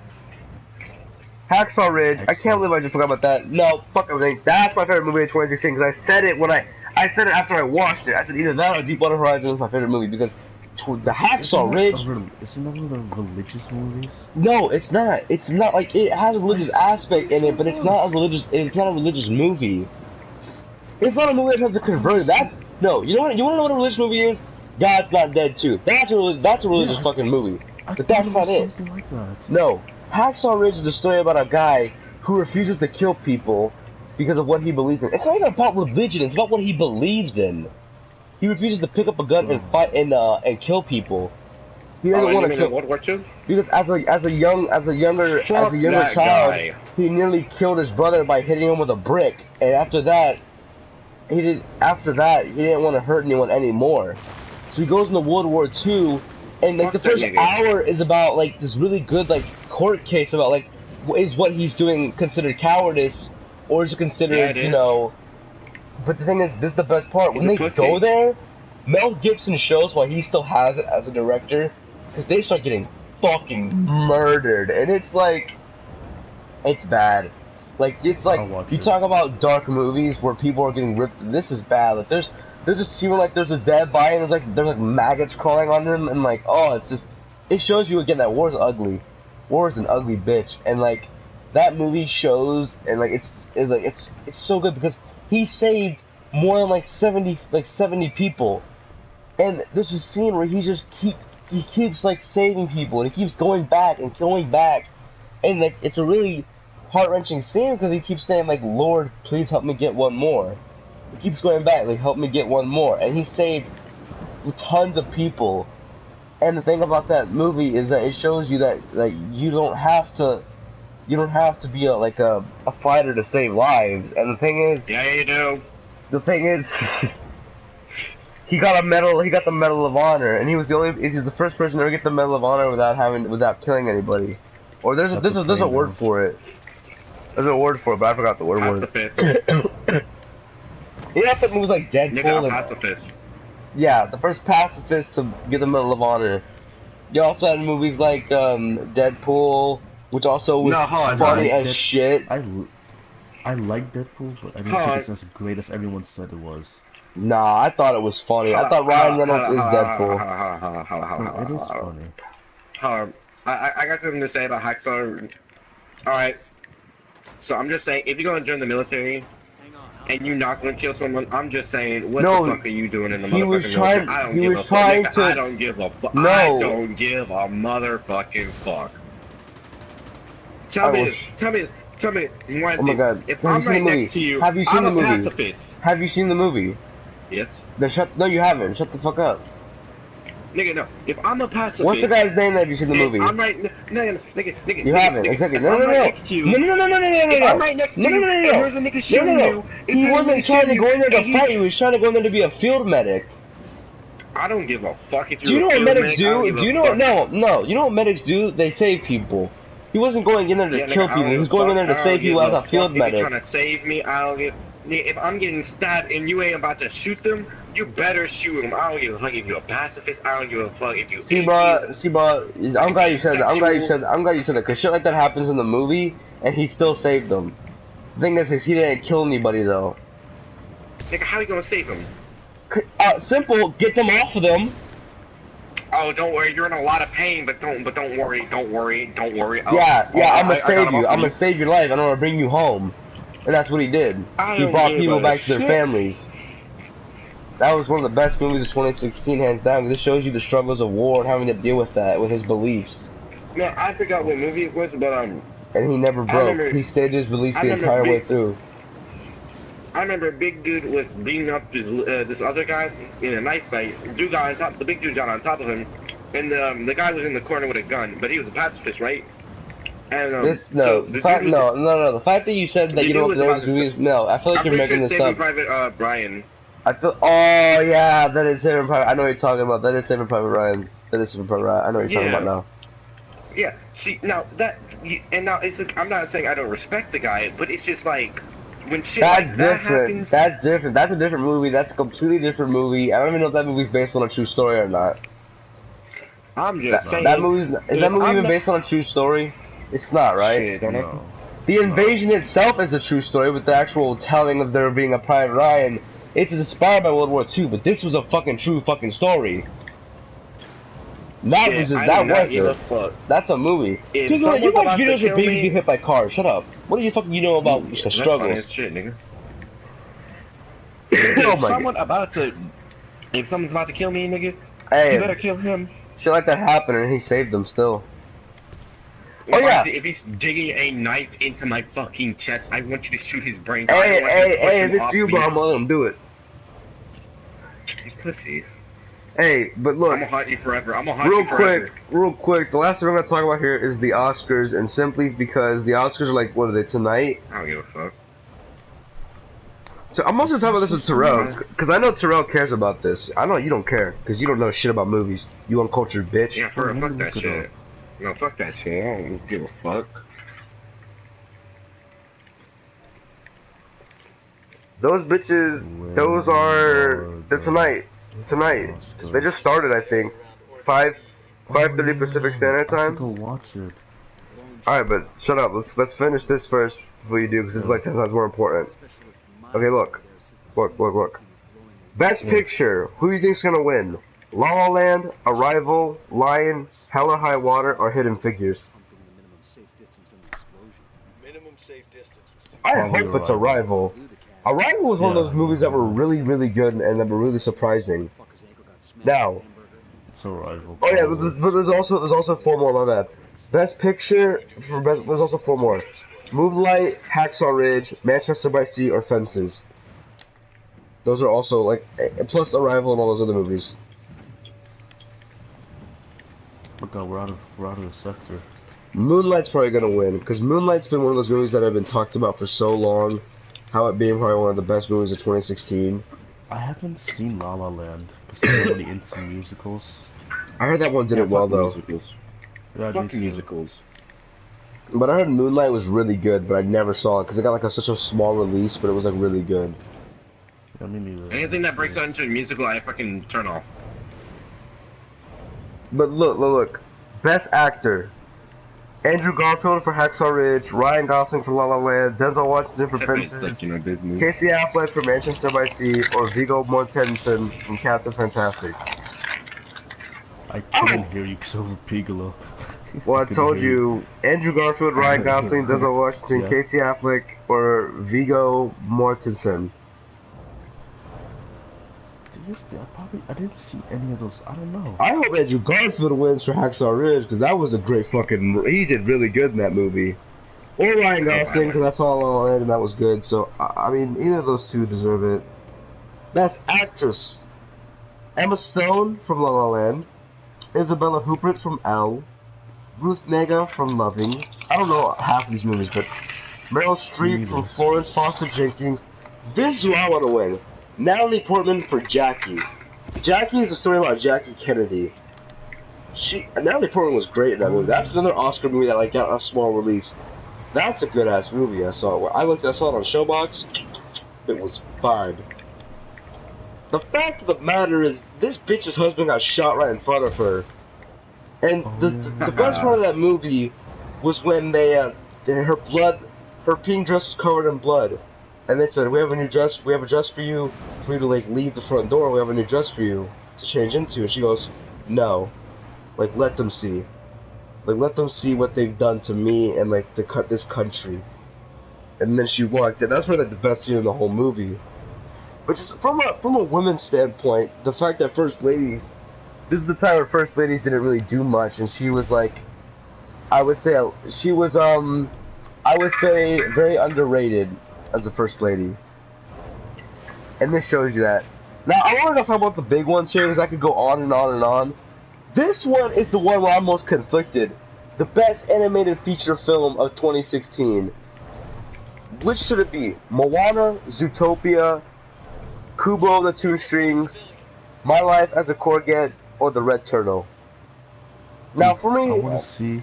Hacksaw Ridge. I can't believe I just forgot about that. No, fuck everything. That's my favorite movie of 2016 because I said it I said it after I watched it. I said either that or Deepwater Horizon was my favorite movie because the Hacksaw Ridge. Isn't that one of the religious movies? No, it's not. It's not like it has a religious aspect in it, but it's not a religious. It's not a religious movie. It's not a movie that has to convert. No. You know what? You want to know what a religious movie is? God's Not Dead 2. That's a religious fucking movie. But that's not it. Like that. No. Hacksaw Ridge is a story about a guy who refuses to kill people because of what he believes in. It's not even about religion, it's about what he believes in. He refuses to pick up a gun and fight and kill people. He doesn't want to kill. World War II? Because as a younger child, guy. He nearly killed his brother by hitting him with a brick, and after that he didn't want to hurt anyone anymore. So he goes into World War II, and like the first hour is about like this really good like court case about like is what he's doing considered cowardice or is it considered you know. But the thing is, this is the best part. When they go there, Mel Gibson shows why he still has it as a director, because they start getting fucking murdered, and it's like, it's bad. Like, it's like, you talk about dark movies where people are getting ripped, this is bad. Like, there's a scene where, like, there's a dead body, and there's like maggots crawling on them, and like, oh, it's just, it shows you again that war's ugly. War is an ugly bitch, and like, that movie shows, and like, it's so good, because he saved more than like 70 people, and there's a scene where he keeps like saving people, and he keeps going back, and like it's a really heart-wrenching scene because he keeps saying like, Lord, please help me get one more. He keeps going back, like, help me get one more, and he saved tons of people. And the thing about that movie is that it shows you that like you don't have to be a fighter to save lives. And the thing is, yeah, you do. The thing is, he got the Medal of Honor, and he's the first person to ever get the Medal of Honor without killing anybody. Or there's a word for it. There's a word for it, but I forgot the word was. Pacifist. You know, some movies like Deadpool. Pacifist. Yeah, the first pacifist to get the Medal of Honor. You also had movies like Deadpool, which also was funny as shit. I like Deadpool, but I don't think it's as great as everyone said it was. Nah, I thought it was funny. I thought Ryan Reynolds is Deadpool. It is funny. I got something to say about Hacksaw. Alright. So I'm just saying, if you're going to join the military, and you're not going to kill someone, I'm just saying, what the fuck are you doing in the motherfucking military? I don't give a fuck. I don't give a motherfucking fuck. Tell me, one oh my god, if I'm right next to you, have you seen I'm the a movie? pacifist. Have you seen the movie? Yes. No, you haven't. Shut the fuck up. Nigga, no. If I'm a pacifist... What's the guy's name that have you seen the movie? I'm right... Nigga. You haven't. Exactly. No. No. I'm right next to you. No. Here's a nigga shooting you. He wasn't trying to go in there to fight. He was trying to go in there to be a field medic. I don't give a fuck if you're do you know what medics do? Do you know what... No. You know what medics do? They save people. He wasn't going in there to kill people. He was going in there to save people as a field medic. If you're trying to save me, I don't give... If I'm getting stabbed and you ain't about to shoot them, You better shoot him. I don't give a fuck if you're a pacifist. I don't give a fuck if you. See, bro, I'm glad you said that. I'm glad you said that. Cause shit like that happens in the movie, and he still saved them. The thing is he didn't kill anybody though. Nigga, how you gonna save him? Simple. Get them off of them. Oh, don't worry. You're in a lot of pain, but don't worry. Don't worry. Oh, Yeah, I'm gonna save you. I'm gonna gonna save your life. I'm gonna bring you home. And that's what he did. He brought people back to their families. That was one of the best movies of 2016, hands down, because it shows you the struggles of war and having to deal with that, with his beliefs. No, I forgot what movie it was, but And he never broke. He stayed to his beliefs the entire way through. I remember a big dude was beating up this other guy in a knife fight. The big dude got on top of him, and the guy was in the corner with a gun, but he was a pacifist, right? And the fact that you said that you don't know what the movie is, no, I feel like you're making this up. Private Brian. Oh yeah, that is Saving Private. I know what you're talking about. That is Saving Private Ryan. That is Saving Private Ryan. I know what you're talking about now. Yeah. See, now now it's like, I'm not saying I don't respect the guy, but it's just like when shit like that happens. That's different. That's a different movie. That's a completely different movie. I don't even know if that movie's based on a true story or not. I'm just saying. That movie even based on a true story? It's not, right? Shit, no. The invasion itself is a true story, with the actual telling of there being a Private Ryan. It's inspired by World War II, but this was a fucking true fucking story. That's a movie. Dude, you watch videos where babies get hit by cars. Shut up. What do you fucking know about the struggles? Shit, nigga. If someone's about to kill me, nigga, you better kill him. Shit like that happened, and he saved them still. If he's digging a knife into my fucking chest, I want you to shoot his brains. Hey, if it's you, bro, I'm gonna let him do it. You pussy. Hey, but look. I'm gonna haunt you forever. Real quick, the last thing we're gonna talk about here is the Oscars, and simply because the Oscars are like, what are they, tonight? I don't give a fuck. So I'm also talking about this with Terrell, because I know Terrell cares about this. I know you don't care, because you don't know shit about movies. You uncultured bitch. Yeah, fuck that shit. No, fuck that shit. I don't give a fuck. Those bitches, they're tonight. Tonight. They just started, I think. 5:30 Pacific Standard Time. Go watch it. Alright, but shut up. Let's finish this first before you do, because this is like 10 times more important. Okay, look. Best Picture. Who do you think's gonna win? La La Land, Arrival, Lion, Hell or High Water, or Hidden Figures? I hope it's Arrival. Arrival was one of those movies that were really, really good and that were really surprising. Now, it's Arrival. Oh yeah, but there's also 4 more. My bad. Best Picture there's also 4 more. Moonlight, Hacksaw Ridge, Manchester by Sea, or Fences. Those are also like plus Arrival and all those other movies. Oh god, we're out of the sector. Moonlight's probably gonna win because Moonlight's been one of those movies that have been talked about for so long. How it being probably one of the best movies of 2016. I haven't seen La La Land because I'm really into musicals. I heard that one did it well though. Musicals. Yeah, fucking musicals. But I heard Moonlight was really good, but I never saw it because it got like such a small release, but it was like really good. Yeah, me neither. Anything that breaks out into a musical, I fucking turn off. But look. Best Actor. Andrew Garfield for Hacksaw Ridge, Ryan Gosling for La La Land, Denzel Washington for Fences, Casey Affleck for Manchester by Sea, or Viggo Mortensen from Captain Fantastic. I couldn't hear you because over Pigolo. Well, I told you, Andrew Garfield, Ryan Gosling, Denzel Washington, Casey Affleck, or Viggo Mortensen. I didn't see any of those. I don't know. I hope Andrew Garfield wins for Hacksaw Ridge because that was a great fucking. He did really good in that movie. Or Ryan Gosling because I saw La La Land and that was good. So I mean, either of those two deserve it. Best Actress: Emma Stone from La La Land, Isabella Huppert from Elle, Ruth Negga from Loving. I don't know half of these movies, but Meryl Streep from Florence Foster Jenkins. This is who I want to win. Natalie Portman for Jackie. Jackie is a story about Jackie Kennedy. Natalie Portman was great in that movie. That's another Oscar movie that like got a small release. That's a good ass movie. I saw it on Showbox. It was fine. the fact of the matter is, this bitch's husband got shot right in front of her. And the best part of that movie was when her pink dress was covered in blood. And they said, we have a dress for you to like leave the front door, we have a new dress for you to change into. And she goes, no. Like, let them see. Like, let them see what they've done to me and, like, this country. And then she walked, and that's probably, like, the best scene in the whole movie. But just from a women's standpoint, the fact that First Ladies, this is the time where First Ladies didn't really do much, and she was, like, I would say very underrated as a First Lady. And this shows you that. Now, I want to talk about the big ones here, because I could go on and on and on. This one is the one where I'm most conflicted. The best animated feature film of 2016. Which should it be? Moana, Zootopia, Kubo and the Two Strings, My Life as a Corget, or The Red Turtle? Now, for me, I want to see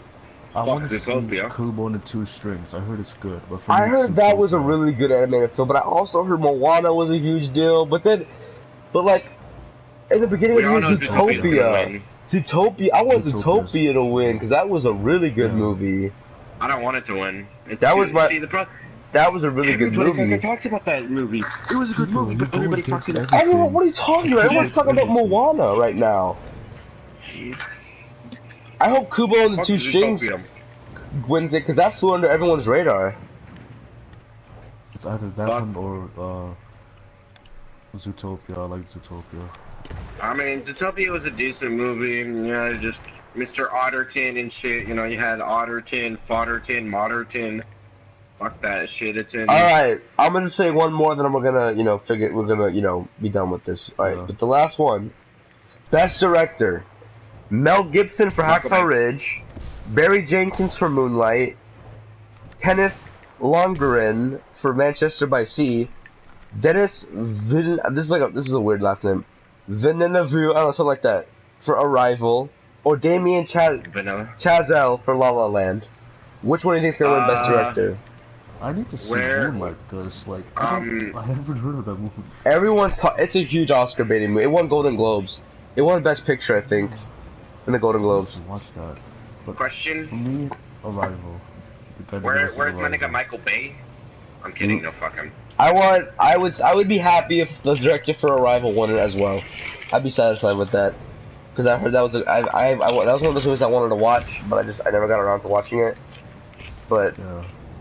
Kubo and the Two Strings. I heard it's good. But for I me, heard that was a really good animated film, but I also heard Moana was a huge deal. But like, in the beginning of the year, Zootopia, I want Zootopia to win, because that was a really good movie. I don't want it to win. That was a really good movie. Everybody talks about that movie. It was a good movie, but everybody talks about it. What are you talking about? Everyone's talking about Moana right now. I hope Kubo and the Two Strings wins it, because that flew under everyone's radar. It's either that one or Zootopia. I like Zootopia. I mean, Zootopia was a decent movie. You know, just Mr. Otterton and shit. You know, you had Otterton, Fodderton, Modderton. Fuck that shit. It's in. Alright, I'm gonna say one more, then we're gonna, be done with this. Alright, but the last one. Best Director. Mel Gibson for Hacksaw Ridge. Barry Jenkins for Moonlight. Kenneth Lonergan for Manchester by Sea. Dennis this is a weird last name. Villeneuve, I don't know, something like that, for Arrival. Or Damien Chazelle for La La Land. Which one do you think is gonna win Best Director? I need to see Moonlight, because, like, I haven't heard of that movie. It's a huge Oscar baiting movie. It won Golden Globes. It won Best Picture, I think, in the Golden Globes. Watch that. But question? For me, Arrival. Where's my nigga Michael Bay? I'm kidding, no, fuck him. I would be happy if the director for Arrival won it as well. I'd be satisfied with that, because I heard that was that was one of those movies I wanted to watch, but I never got around to watching it. But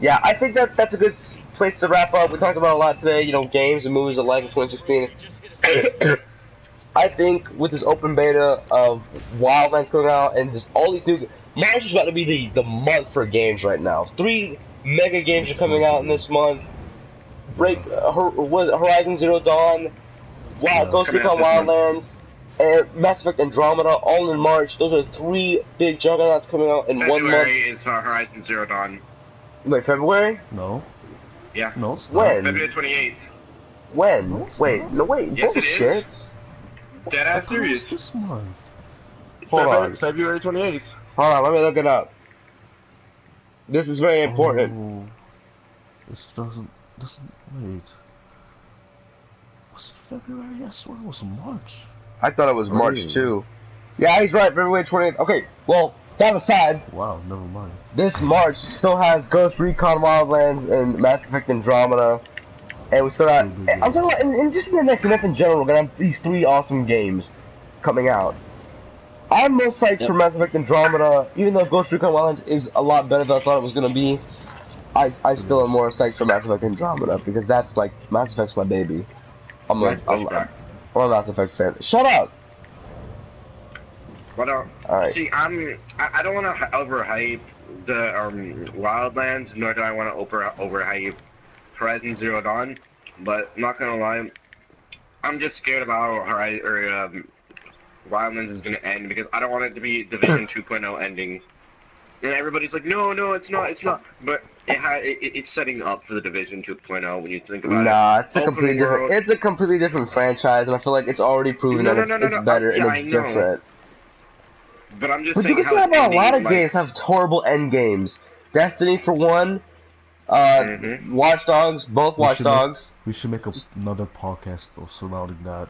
yeah, I think that's a good place to wrap up. We talked about a lot today, games and movies alike in 2016. I think with this open beta of Wildlands coming out and just all these new, March is about to be the month for games right now. 3 mega games are coming out in this month. Horizon Zero Dawn, Ghost Recon Wildlands, and Mass Effect Andromeda, all in March. Those are 3 big juggernauts coming out in 1 month. February is Horizon Zero Dawn. Wait, February? No. Yeah. No, it's not. When? February 28th. When? No, wait, yes, bullshit. Dead ass serious. This month. Hold on. February 28th. Hold on, let me look it up. This is very important. Oh, this doesn't wait. Was it February? I swear it was March. I thought it was March too. Yeah, he's right, February 28th. Okay, well, that aside. Wow, never mind. This March still has Ghost Recon Wildlands and Mass Effect Andromeda. And we still got, I'm talking about, and just in the next month in general, we're gonna have these 3 awesome games coming out. I'm most psyched for Mass Effect Andromeda, even though Ghost Recon Wildlands is a lot better than I thought it was gonna be. I still am more psyched for Mass Effect Andromeda, because that's like, Mass Effect's my baby. I'm a Mass Effect fan. Shut up! What else? Alright. See, I don't want to overhype the Wildlands, nor do I want to overhype Horizon Zero Dawn, but I'm not gonna lie, I'm just scared about how Wildlands is gonna end, because I don't want it to be Division 2.0 ending. And everybody's like, no, it's not. But it's setting up for the Division 2.0 when you think about it. Nah, it's a completely different franchise, and I feel like it's already proven that it's better and it's different. But I'm just saying, you can say about a lot of games have horrible end games. Destiny for one. Watch Dogs, both Watch Dogs. We should make another podcast surrounding that.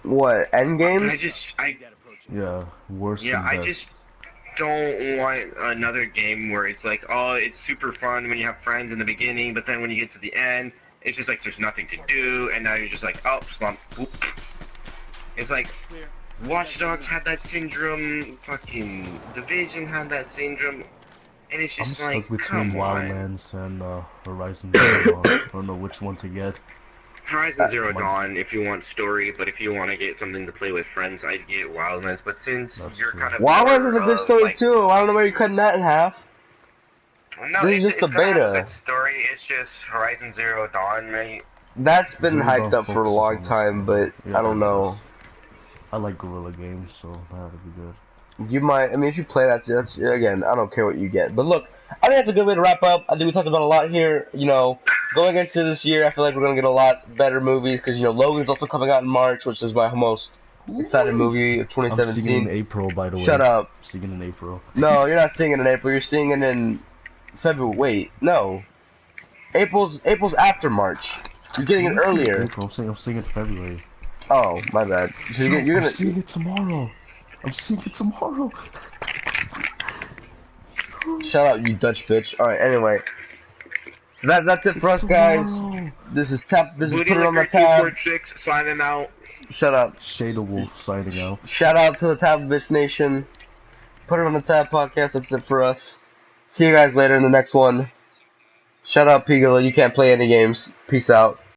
What, Endgames? Yeah, worse yeah, than I best. just don't want another game where it's like, oh, it's super fun when you have friends in the beginning, but then when you get to the end, it's just like there's nothing to do, and now you're just like, oh, slump. Oop. It's like Watch Dogs had that syndrome, fucking Division had that syndrome, and it's I'm just stuck like, between come on. Wildlands and Horizon Zero Dawn. I don't know which one to get. Horizon Zero Dawn if you want story, but if you want to get something to play with friends, I'd get Wildlands. But since That's you're true. kind of Wildlands is a more good of, story like, too. I don't know why you're cutting that in half. no, This is just it's the gonna have a beta. good story. It's just Horizon Zero Dawn, mate. That's been Zero hyped Dawn up for a focuses long on the time, story. but Yeah, I don't it know. is. I like guerrilla games, so that would be good. You might, I mean, if you play that's again, I don't care what you get. But look, I think that's a good way to wrap up. I think we talked about a lot here. You know, going into this year, I feel like we're gonna get a lot better movies because Logan's also coming out in March, which is my most excited movie of I'm seeing it 2017. in April, by the way. Shut up. I'm seeing it in April. No, you're not seeing it in April. You're seeing it in February. Wait, no. April's after March. You're getting it I'm seeing earlier. April. I'm seeing it in February. Oh, my bad. So Yo, you're I'm gonna. seeing it tomorrow. I'm seeing it tomorrow. Shut up, you Dutch bitch. Alright, anyway. So that's it for us, guys. This is Put It On The Tab. 246 signing out. Shut up. Shader Wolf signing out. Shout out to the Tab Bitch Nation. Put It On The Tab podcast. That's it for us. See you guys later in the next one. Shut up, Pigala. You can't play any games. Peace out.